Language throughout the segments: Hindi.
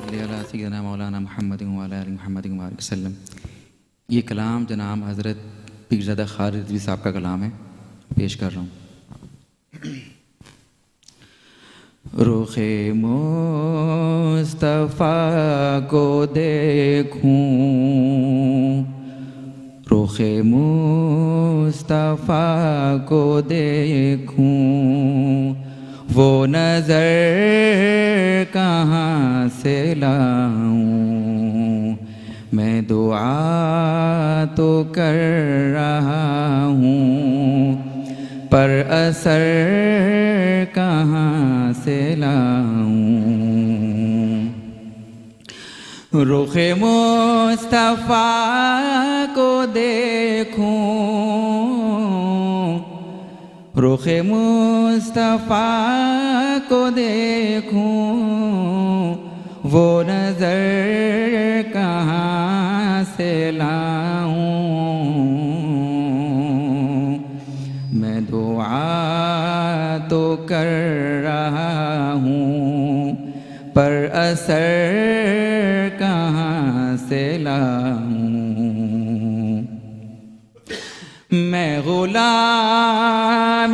अला सय्यदना मौलाना मुहम्मद व अला आलि मुहम्मद वसल्लम। ये कलाम जनाब हज़रत पीरज़ादा खालिद रिज़वी साहब का कलाम है, पेश कर रहा हूँ। रुखे मुस्तफ़ा को देखूं, रुखे मुस्तफ़ा को देखूं, वो नज़र कहाँ से लाऊं। मैं दुआ तो कर रहा हूँ, पर असर कहाँ से लाऊं। रुखे मुस्तफ़ा को देखूं, रुखे मुस्तफ़ा को देखूं, वो नज़र कहाँ से लाऊं। मैं दुआ तो कर रहा हूँ, पर असर कहाँ से लाऊं। मैं गुलाम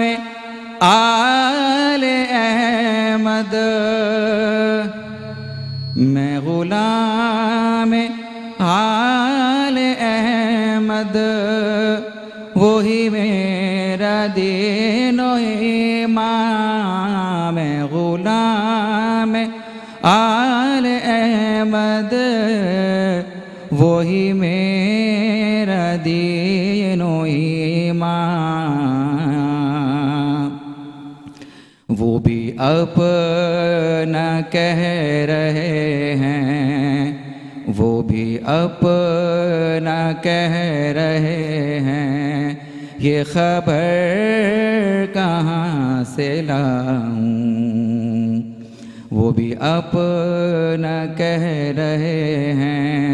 आले अहमद, मैं गुलाम आले अहमद, वही मेरा दीन व ईमान। मैं गुलाम आले अहमद, वही मेरा दीन व ईमान। वो भी अपना कह रहे हैं, वो भी अपना कह रहे हैं, ये खबर कहाँ से लाऊं। वो भी अपना कह रहे हैं,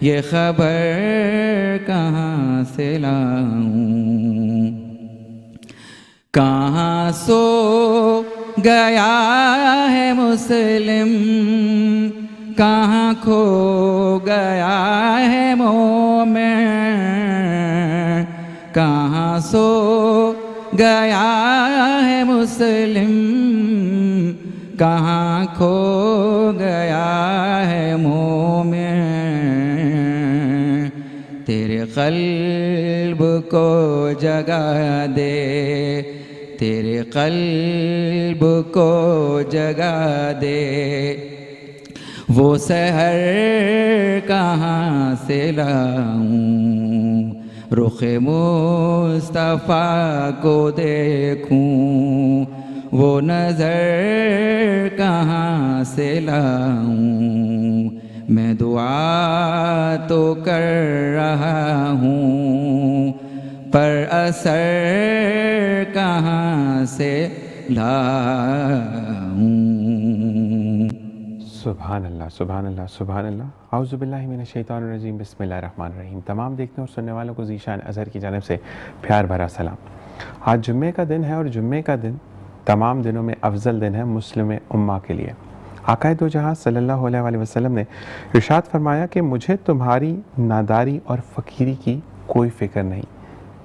ये खबर कहाँ से लाऊं। कहाँ सो गया है मुस्लिम, कहाँ खो गया है मोमिन। कहाँ सो गया है मुस्लिम, कहाँ खो गया है मोमिन। तेरे क़ल्ब को जगा दे, तेरे क़ल्ब को जगा दे, वो सहर कहाँ से लाऊं। रुखे मुस्तफ़ा को देखूं, वो नज़र कहाँ से लाऊं। मैं दुआ तो कर रहा हूँ, पर असर कहाँ से लाऊं। सुभान अल्लाह, सुभान अल्लाह, सुभान अल्लाह। औज़ु बिल्लाहि मिनश शैतानिर रजीम, बिस्मिल्लाहिर रहमानिर रहीम। तमाम देखने और सुनने वालों को ज़ीशान अज़हर की जानिब से प्यार भरा सलाम। आज जुम्मे का दिन है और जुम्मे का दिन तमाम दिनों में अफजल दिन है मुस्लिम उम्मा के लिए। आक़ाए दो जहां सल्लल्लाहु अलैहि वसल्लम ने इरशाद फरमाया कि मुझे तुम्हारी नादारी और फ़कीरी की कोई फ़िक्र नहीं।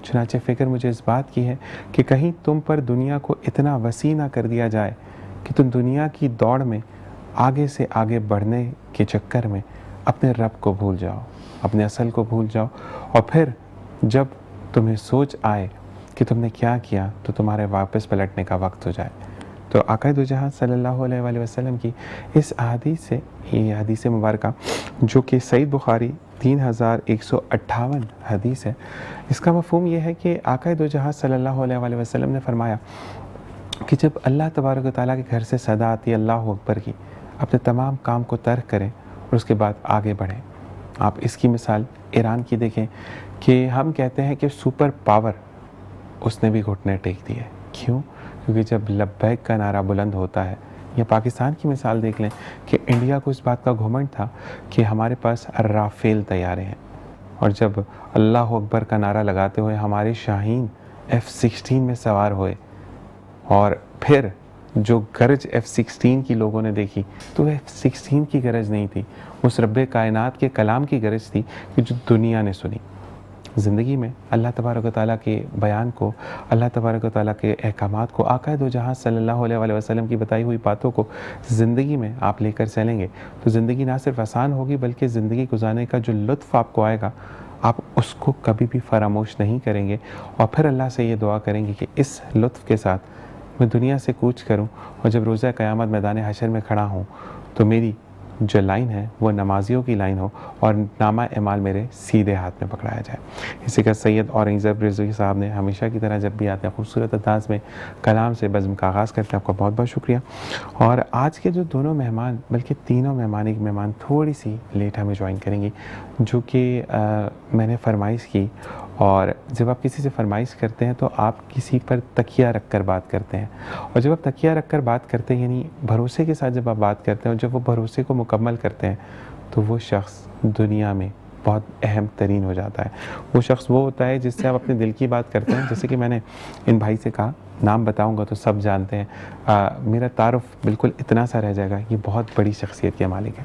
चुनांचे फ़िक्र मुझे इस बात की है कि कहीं तुम पर दुनिया को इतना वसी ना कर दिया जाए कि तुम दुनिया की दौड़ में आगे से आगे बढ़ने के चक्कर में अपने रब को भूल जाओ, अपने असल को भूल जाओ, और फिर जब तुम्हें सोच आए कि तुमने क्या किया तो तुम्हारे वापस पलटने का वक्त हो जाए। तो आक़ाए दो जहां सल्लल्लाहु अलैहि वसल्लम की इस हदीस से, ये हदीस मुबारका जो कि सहीह बुखारी 3158 हदीस है, इसका मफ़हूम ये है कि आक़ाए दो जहां सल्लल्लाहु अलैहि वसल्लम ने फरमाया कि जब अल्लाह तबारक व तआला के घर से सदा आती है अल्लाहु अकबर की, अपने तमाम काम को तर्क करें और उसके बाद आगे बढ़ें। आप इसकी मिसाल ईरान की देखें कि हम कहते हैं कि सुपर पावर, उसने भी घुटने टेक दिए। क्यों? क्योंकि जब लब्बैक का नारा बुलंद होता है, या पाकिस्तान की मिसाल देख लें कि इंडिया को इस बात का घमंड था कि हमारे पास राफेल तैयारे हैं, और जब अल्लाह अकबर का नारा लगाते हुए हमारे शाहीन F-16 में सवार हुए, और फिर जो गरज F-16 की लोगों ने देखी तो F-16 की गरज नहीं थी, उस रब्बे कायनात के कलाम की गरज थी कि जो दुनिया ने सुनी। ज़िंदगी में अल्लाह तबारक व तआला के बयान को, अल्लाह तबारक व तआला के अहकामात को, आका दो जहाँ सल्लल्लाहु अलैहि वसल्लम की बताई हुई बातों को ज़िंदगी में आप लेकर चलेंगे तो ज़िंदगी ना सिर्फ आसान होगी बल्कि ज़िंदगी गुजारने का जो लुत्फ़ आपको आएगा आप उसको कभी भी फरामोश नहीं करेंगे। और फिर अल्लाह से ये दुआ करेंगे कि इस लुत्फ़ के साथ मैं दुनिया से कूच करूं और जब रोज़ा क़यामत मैदान हशर में खड़ा हूं तो मेरी जो लाइन है वो नमाजियों की लाइन हो और नामा एमाल मेरे सीधे हाथ में पकड़ाया जाए। इसी का सैयद औरंगज़ेब रिज़वी साहब ने हमेशा की तरह जब भी आते हैं खूबसूरत अंदाज़ में कलाम से बज़्म का आगाज़ करते हैं। आपका बहुत बहुत शुक्रिया। और आज के जो दोनों मेहमान, बल्कि तीनों मेहमान, एक मेहमान थोड़ी सी लेट हमें ज्वाइन करेंगी, जो कि मैंने फरमाइश की। और जब आप किसी से फरमाइश करते हैं तो आप किसी पर तकिया रख कर बात करते हैं, और जब आप तकिया रख कर बात करते हैं यानी भरोसे के साथ जब आप बात करते हैं और जब वो भरोसे को मुकम्मल करते हैं तो वो शख्स दुनिया में बहुत अहम तरीन हो जाता है। वो शख्स वो होता है जिससे आप अपने दिल की बात करते हैं। जैसे कि मैंने इन भाई से कहा, नाम बताऊंगा तो सब जानते हैं, मेरा तारुफ बिल्कुल इतना सा रह जाएगा, ये बहुत बड़ी शख्सियत के मालिक है।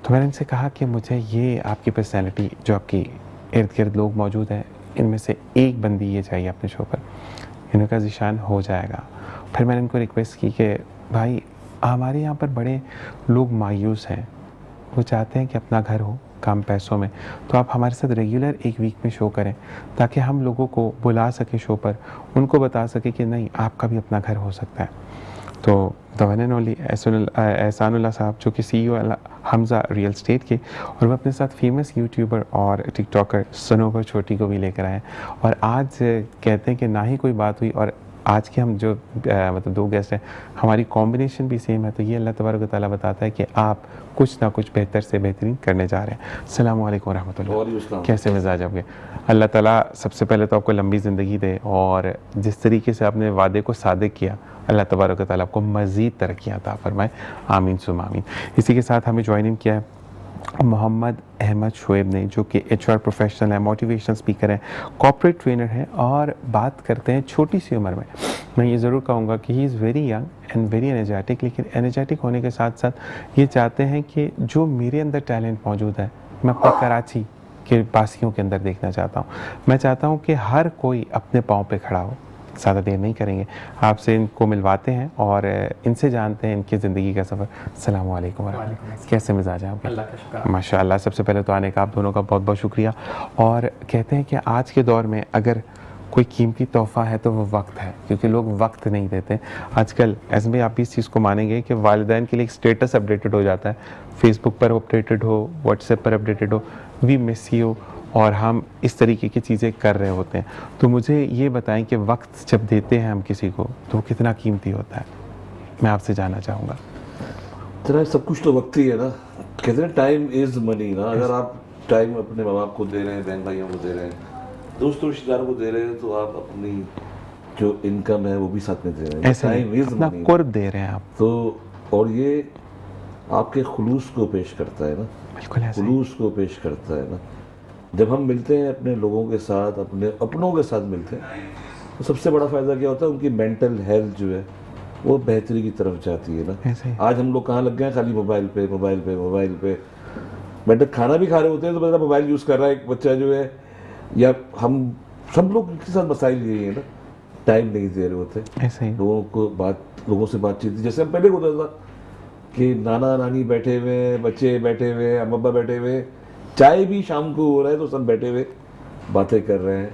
तो मैंने इनसे कहा कि मुझे ये आपकी पर्सनैलिटी जो आपकी इर्द गिर्द लोग मौजूद हैं इनमें से एक बंदी ये चाहिए अपने शो पर, इनका ज़िशान हो जाएगा। फिर मैंने इनको रिक्वेस्ट की कि भाई हमारे यहाँ पर बड़े लोग मायूस हैं, वो चाहते हैं कि अपना घर हो कम पैसों में, तो आप हमारे साथ रेगुलर एक वीक में शो करें ताकि हम लोगों को बुला सके शो पर, उनको बता सके कि नहीं आपका भी अपना घर हो सकता है। तो the one and only Ehsanullah साहब जो कि CEO हमज़ा रियल स्टेट के, और वो अपने साथ फेमस यूट्यूबर और टिकटॉकर सनोवर छोटी को भी लेकर आए। और आज कहते हैं कि ना ही कोई बात हुई, और आज के हम जो मतलब दो गेस्ट हैं हमारी कॉम्बिनेशन भी सेम है। तो ये अल्लाह तबारक व तआला बताता है कि आप कुछ ना कुछ बेहतर से बेहतरीन करने जा रहे हैं। अस्सलामु अलैकुम रहमतुल्लाह। कैसे मिजाज आपके? अल्लाह ताला सबसे पहले तो आपको लंबी ज़िंदगी दे, और जिस तरीके से आपने वादे को सादिक किया अल्लाह तबारक व तआला आपको मज़ीद तरक्कियाँ अता फरमाए, आमीन सुम आमीन। इसी के साथ हमें ज्वाइन इन किया है मोहम्मद अहमद शुएब ने, जो कि HR प्रोफेशनल है, मोटिवेशनल स्पीकर है, कॉर्पोरेट ट्रेनर है, और बात करते हैं छोटी सी उम्र में। मैं ये ज़रूर कहूँगा कि he is very young and very energetic, लेकिन एनर्जेटिक होने के साथ साथ ये चाहते हैं कि जो मेरे अंदर टैलेंट मौजूद है मैं अपने कराची के वासियों के अंदर देखना चाहता हूँ। मैं चाहता हूँ कि हर कोई अपने पाँव पे खड़ा हो। ज़्यादा देर नहीं करेंगे, आपसे इनको मिलवाते हैं और इनसे जानते हैं इनकी ज़िंदगी का सफ़र। अस्सलामु अलैकुम। कैसे मिजाज हैं आपके? अल्लाह का शुक्र। माशाअल्लाह। सबसे पहले तो आने का आप दोनों का बहुत बहुत शुक्रिया। और कहते हैं कि आज के दौर में अगर कोई कीमती तोहफ़ा है तो वो वक्त है, क्योंकि लोग वक्त नहीं देते आजकल। ऐसे में आप भी इस चीज़ को मानेंगे कि वालिदैन के लिए एक स्टेटस अपडेटेड हो जाता है, फेसबुक पर अपडेटेड हो, व्हाट्सएप पर अपडेटेड हो, वी मिस यू, और हम इस तरीके की चीज़ें कर रहे होते हैं। तो मुझे ये बताएं कि वक्त जब देते हैं हम किसी को तो वो कितना कीमती होता है, मैं आपसे जानना चाहूँगा। तेरा सब कुछ तो वक्त ही है ना, कहते हैं टाइम इज़ मनी ना। अगर आप टाइम अपने माँ बाप को दे रहे हैं, बहन भाइयों को दे रहे हैं, दोस्तों रिश्तेदारों को दे रहे हैं, तो आप अपनी जो इनकम है वो भी साथ में दे रहे हैं। ऐसे टाइम इज़ अपना मनी कुर्ब दे रहे हैं आप। तो और ये आपके खुलूस को पेश करता है ना, बिल्कुल ऐसे ही। खुलूस को पेश करता है ना। जब हम मिलते हैं अपने लोगों के साथ, अपने अपनों के साथ मिलते हैं, तो सबसे बड़ा फ़ायदा क्या होता है, उनकी मेंटल हेल्थ जो है वो बेहतरी की तरफ जाती है ना। ऐसे ही। आज हम लोग कहाँ लग गए हैं, खाली मोबाइल पे मोबाइल पे मोबाइल पे। बेटर खाना भी खा रहे होते हैं तो बड़ा मोबाइल यूज़ कर रहा है एक बच्चा जो है, या हम सब लोग के साथ मसाइल यही है ना, टाइम नहीं दे रहे होते ऐसे ही। लोगों से बातचीत। जैसे हम पहले होता था कि नाना नानी बैठे हुए, बच्चे बैठे हुए, अम्मा अब्बा बैठे हुए, चाय भी शाम को हो रहा है तो सब बैठे हुए बातें कर रहे हैं,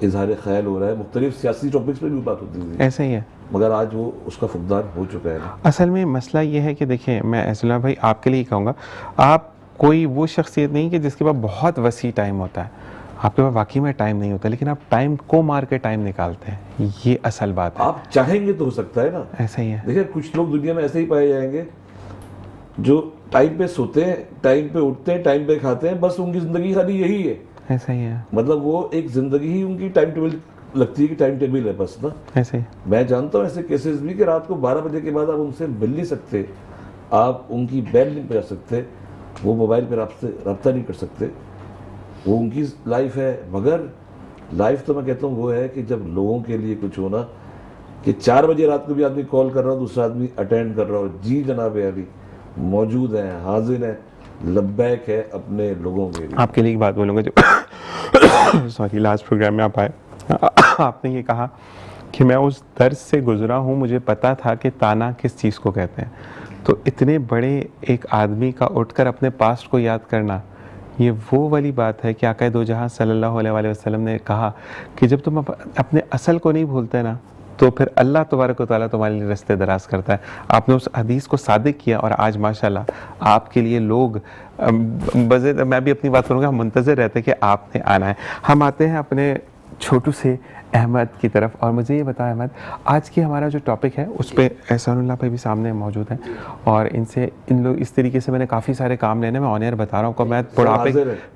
इजहार ख्याल हो रहा है, मुख्तलिफ सियासी टॉपिक्स पर भी बात होती थी। ऐसे ही है। मगर आज वो उसका फुकदान हो चुका है ना। असल में मसला ये है कि देखिए, मैं असला भाई आपके लिए कहूँगा, आप कोई वो शख्सियत नहीं कि जिसके पास बहुत वसी टाइम होता है। आपके पास वाकई में टाइम नहीं होता, लेकिन आप टाइम को मार के टाइम निकालते हैं, ये असल बात है। आप चाहेंगे तो हो सकता है ना। ऐसा ही है। देखिए कुछ लोग दुनिया में ऐसे ही पाए जाएंगे जो टाइम पे सोते हैं, टाइम पे उठते हैं, टाइम पे खाते हैं, बस उनकी ज़िंदगी खाली यही है। ऐसा ही है। मतलब वो एक ज़िंदगी ही उनकी टाइम टेबल लगती है कि टाइम टेबल है बस ना। ऐसे ही। मैं जानता हूँ ऐसे केसेस भी कि रात को 12 बजे के बाद आप उनसे मिल नहीं सकते, आप उनकी बेल नहीं बजा सकते, वो मोबाइल पर आपसे रब्ता नहीं कर सकते, वो उनकी लाइफ है। मगर लाइफ तो मैं कहता हूँ वो है कि जब लोगों के लिए कुछ होना, कि 4 बजे रात को भी आदमी कॉल कर रहा हो, दूसरा आदमी अटेंड कर रहा हो, जी जनाब अली मौजूद हैं, हाजिर हैं, लब्बैक है अपने लोगों के लिए। आपके लिए एक बात बोलूँगा, जो सॉरी लास्ट प्रोग्राम में आप आए, आपने ये कहा कि मैं उस दर्द से गुजरा हूँ, मुझे पता था कि ताना किस चीज़ को कहते हैं। तो इतने बड़े एक आदमी का उठकर अपने पास्ट को याद करना, ये वो वाली बात है कि आका दो जहां सल्लल्लाहु अलैहि वसल्लम ने कहा कि जब तुम अपने असल को नहीं भूलते ना, तो फिर अल्लाह तबारक व तआला तुम्हारे लिए रास्ते दराज करता है। आपने उस हदीस को सादिक किया और आज माशाल्लाह आपके लिए लोग मैं भी अपनी बात करूँगा, हम मुंतज़िर रहते हैं कि आपने आना है। हम आते हैं अपने छोटू से अहमद की तरफ, और मुझे ये बताया अहमद, आज की हमारा जो टॉपिक है उस पर एहसानुल्लाह भाई भी सामने मौजूद हैं, और इन लोग इस तरीके से मैंने काफ़ी सारे काम लेने में ऑन एयर बता रहा हूँ कि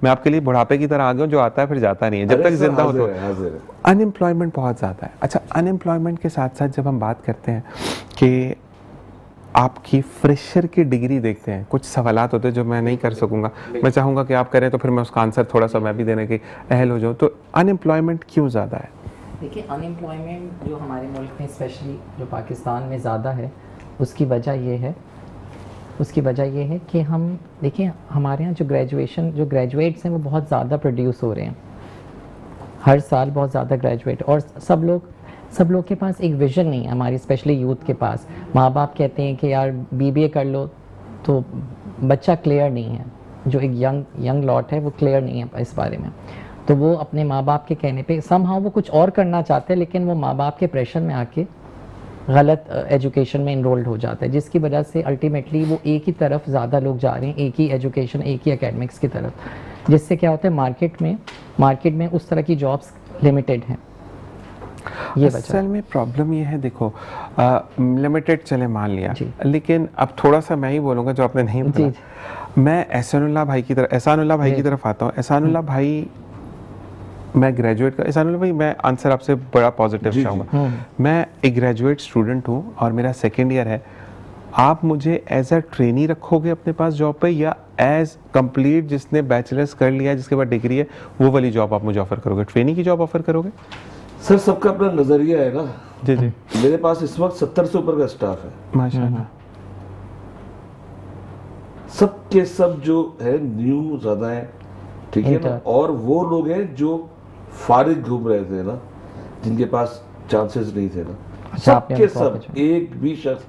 मैं आपके लिए बुढ़ापे की तरह आ गया हूँ, जो आता है फिर जाता नहीं है, जब तक जिंदा हो तो। अनएम्प्लॉयमेंट बहुत ज़्यादा है। अच्छा, अनएम्प्लॉयमेंट के साथ साथ जब हम बात करते हैं कि आपकी फ्रेशर की डिग्री देखते हैं, कुछ सवालात होते हैं जो मैं नहीं कर सकूंगा, मैं चाहूँगा कि आप करें तो फिर मैं उसका आंसर थोड़ा सा मैं भी देने के अहल हो जाऊँ। तो अनएम्प्लॉयमेंट क्यों ज़्यादा है? देखिए, अनएम्प्लॉयमेंट जो हमारे मुल्क में स्पेशली जो पाकिस्तान में ज़्यादा है, उसकी वजह ये है कि हम देखिए हमारे यहाँ जो ग्रेजुएट्स हैं वो बहुत ज़्यादा प्रोड्यूस हो रहे हैं, हर साल बहुत ज़्यादा ग्रेजुएट, और सब लोग के पास एक विज़न नहीं है। हमारी स्पेशली यूथ के पास माँ बाप कहते हैं कि यार BBA कर लो, तो बच्चा क्लियर नहीं है, जो एक यंग लॉट है वो क्लियर नहीं है इस बारे में। तो वो अपने माँ बाप के कहने पे समहाउ वो कुछ और करना चाहते हैं, लेकिन वो माँ बाप के प्रेशर में आके गलत एजुकेशन में इनरोल्ड हो जाता है, जिसकी वजह से अल्टीमेटली वो एक ही तरफ ज़्यादा लोग जा रहे हैं, एक ही एजुकेशन, एक ही एकेडमिक्स की तरफ, जिससे क्या होता है मार्केट में उस तरह की जॉब्स लिमिटेड हैं। ये असल में प्रॉब्लम ये है, देखो लिमिटेड चले मान लिया, लेकिन अब थोड़ा सा मैं ही बोलूँगा जो आपने नहीं बोला। मैं एहसानुल्लाह भाई की तरफ आता हूँ। एहसानुल्लाह भाई, मैं ग्रेजुएट का एहसानुल्लाह भाई, मैं आंसर आपसे बड़ा पॉजिटिव चाहूँगा। मैं एक ग्रेजुएट स्टूडेंट हूँ और मेरा सेकेंड ईयर है। आप मुझे एज अ ट्रेनी रखोगे अपने पास जॉब पे, या एज कंप्लीट जिसने बैचलर्स कर लिया जिसके बाद डिग्री है वो वाली जॉब आप मुझे ऑफर करोगे, ट्रेनी की जॉब ऑफर करोगे? सर सबका अपना नजरिया है ना। जी। मेरे पास इस वक्त 70 से ऊपर का स्टाफ है माशाल्लाह। सब के सब जो है न्यू ज्यादा है, ठीक है ना, और वो लोग हैं जो फारिग घूम रहे थे ना, जिनके पास चांसेस नहीं थे ना। सब के सब, एक भी शख्स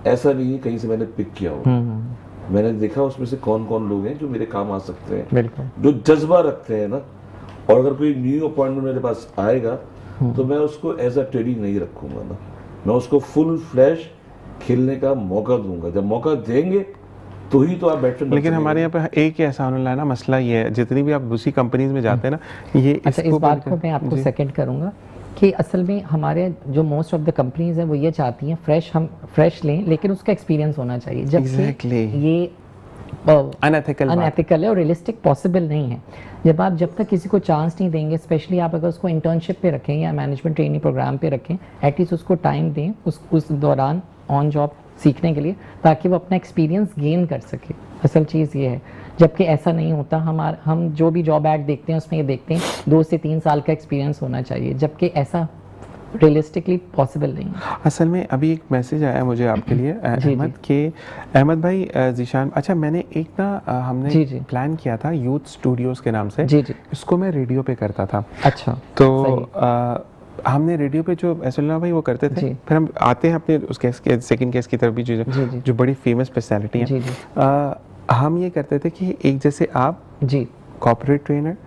ऐसा नहीं है कहीं से मैंने पिक किया हो। मैंने देखा उसमें से कौन कौन लोग हैं जो मेरे काम आ सकते हैं, जो जज्बा रखते हैं ना। और अगर कोई न्यू अपॉइंटमेंट मेरे पास आएगा तो मैं उसको एज अ ट्रेनिंग नहीं रखूंगा ना, मैं उसको फुल फ्लैश खेलने का मौका दूंगा। जब मौका देंगे तो ही तो आप बैठ। लेकिन हमारे यहाँ पे एक ही एहसानुल्लाह ना मसला ये है, जितनी भी आप दूसरी कंपनीज में जाते हैं ना, ये अच्छा इस बात को मैं आपको सेकंड करूंगा कि असल में हमारे जो मोस्ट ऑफ द कंपनीज हैं वो ये चाहती हैं हम फ्रेश लें, लेकिन उसका एक्सपीरियंस होना चाहिए, जबकि ये अनएथिकल है और रियलिस्टिक पॉसिबल नहीं है। जब तक किसी को चांस नहीं देंगे, स्पेशली आप अगर उसको इंटर्नशिप पे रखें या मैनेजमेंट ट्रेनिंग प्रोग्राम पे रखें, एटलीस्ट उसको टाइम दें उस दौरान ऑन जॉब सीखने के लिए, ताकि वो अपना एक्सपीरियंस गेन कर सके। असल चीज़ ये है, जबकि ऐसा नहीं होता। हम जो भी जॉब ऐड देखते हैं उसमें ये देखते हैं 2 से 3 साल का एक्सपीरियंस होना चाहिए, जबकि ऐसा रियलिस्टिकली पॉसिबल नहीं है। असल में अभी एक मैसेज आया मुझे आपके लिए अहमद के, अहमद भाई जीशान, अच्छा मैंने एक ना हमने प्लान किया था यूथ स्टूडियोज़ के नाम से, इसको मैं रेडियो पे करता था। अच्छा, तो हमने रेडियो पे जो एहसानुल्लाह भाई वो करते थे, फिर हम आते हैं अपने उस केस के सेकंड केस की तरफ भी, जो बड़ी फेमस पर्सनैलिटी हैं। हम ये करते थे कि एक जैसे आप कॉर्पोरेट ट्रेनर,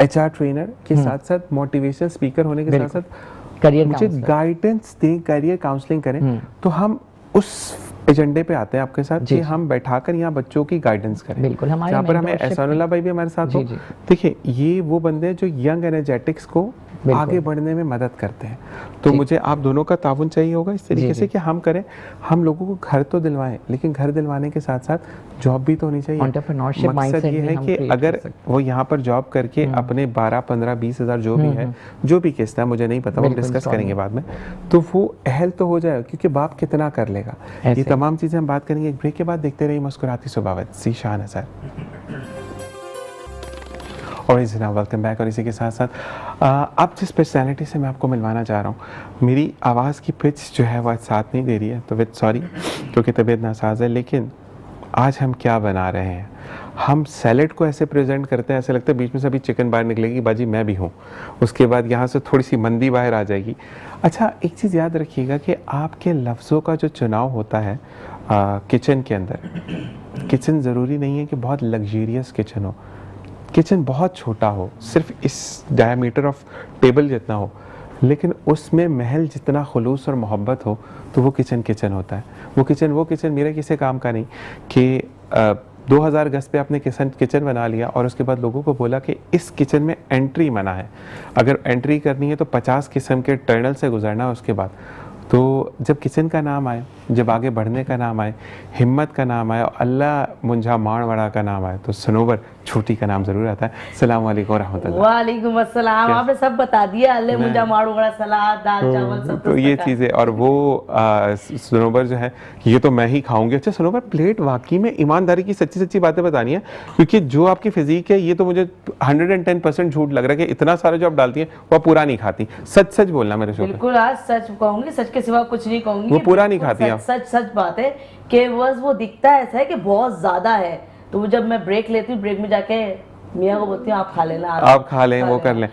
HR ट्रेनर के साथ साथ मोटिवेशनल स्पीकर होने के साथ साथ मुझे गाइडेंस दें, करियर काउंसलिंग करें। तो हम उस एजेंडे पे आते हैं आपके साथ कि हम बैठाकर यहाँ बच्चों की गाइडेंस करें। बिल्कुल, जहाँ पर हमें एहसानुल्लाह भाई भी हमारे साथ हो। देखिए, ये वो बंदे हैं जो यंग एनर्जेटिक्स को आगे बढ़ने में मदद करते हैं। तो मुझे आप दोनों का ताउन चाहिए होगा इस तरीके से कि हम करें, हम लोगों को घर तो दिलवाएं, लेकिन घर दिलवाने के साथ साथ जॉब भी तो होनी चाहिए। मकसद ये है कि अगर वो यहाँ पर जॉब करके अपने 12, 15, 20 हज़ार जो भी है, जो भी किस्त है, मुझे नहीं पता, वो डिस्कस करेंगे बाद में, तो वो अहल तो हो जाए, क्योंकि बाप कितना कर लेगा। ये तमाम चीज़ें हम बात करेंगे एक ब्रेक के बाद। देखते रहिए मुस्कुराती सुबहावत, ज़ीशान असर। और जी जनाब, वेलकम बैक। और इसी के साथ साथ अब जिस पर्सनैलिटी से मैं आपको मिलवाना चाह रहा हूँ, मेरी आवाज़ की पिच जो है वो आज साथ नहीं दे रही है, तो विद सॉरी, क्योंकि तबीयत नासाज है। लेकिन आज हम क्या बना रहे हैं, हम सैलेड को ऐसे प्रेजेंट करते हैं, ऐसे लगता है बीच में से अभी चिकन बाहर निकलेगी, बाजी मैं भी हूँ, उसके बाद यहाँ से थोड़ी सी मंदी बाहर आ जाएगी। अच्छा, एक चीज़ याद रखिएगा कि आपके लफ्ज़ों का जो चुनाव होता है किचन के अंदर, किचन ज़रूरी नहीं है कि बहुत लग्जरियस किचन हो, किचन बहुत छोटा हो, सिर्फ इस डायमीटर ऑफ टेबल जितना हो, लेकिन उसमें महल जितना खुलूस और मोहब्बत हो, तो वो किचन किचन होता है। वो किचन मेरे किसी काम का नहीं कि 2000 गज पे आपने किचन बना लिया और उसके बाद लोगों को बोला कि इस किचन में एंट्री मना है, अगर एंट्री करनी है तो 50 किस्म के टर्नल से गुजरना है। उसके बाद तो जब किचन का नाम आए, जब आगे बढ़ने का नाम आए, हिम्मत का नाम आए और अल्लाह मुंझा मारवाड़ा का नाम आए, तो सनोबर छोटी का नाम ज़रूर आता है। अस्सलाम वालेकुम रहमतुल्लाह। वालेकुम अस्सलाम। आपने सब बता दिया, अल्लाह मुंझा मारवाड़ा, सलाद, दाल चावल सब। तो ये चीज़ें, और वो सनोबर जो है ये तो मैं ही खाऊंगी। अच्छा सनोबर, प्लेट वाकई में ईमानदारी की सच्ची बातें बतानी है, क्योंकि जो आपकी फिजिक है ये तो मुझे 110% झूठ लग रहा है कि इतना सारा जो आप डालती हैं वो आप पूरा नहीं खाती। सच बोलना मेरे शो पे। बिल्कुल, आज सच कहूंगी, सच के सिवा कुछ नहीं कहूंगी। वो पूरा नहीं खाती आप। सच बात है कि बस वो दिखता ऐसा है कि बहुत ज्यादा है, तो जब मैं ब्रेक लेती हूँ, ब्रेक में जाके मियाँ को बोलती हूँ आप खा लेना, आप खा लें, वो कर लें।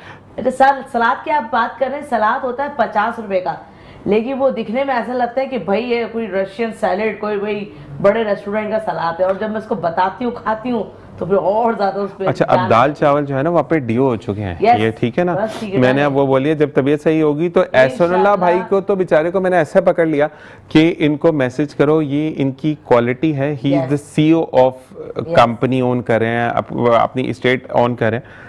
सलाद की आप बात कर रहे हैं, सलाद होता है 50 रुपए का, लेकिन वो दिखने में ऐसा लगता है कि भाई ये कोई रशियन सैलेड, कोई भाई बड़े रेस्टोरेंट का सलाद है। और जब मैं उसको बताती हूँ, खाती हूँ, तो फिर और ज्यादा उस पे। अच्छा, अब दाल चावल जो है ना वो पे डियो हो चुके हैं। Yes, ये ठीक है ना? है, मैंने अब वो बोली है, जब तबीयत सही होगी तो एहसानुल्लाह भाई को तो बेचारे को मैंने ऐसा पकड़ लिया कि इनको मैसेज करो, ये इनकी क्वालिटी है, he is the CEO of company own कर रहे हैं, अपनी स्टेट ऑन कर रहे हैं,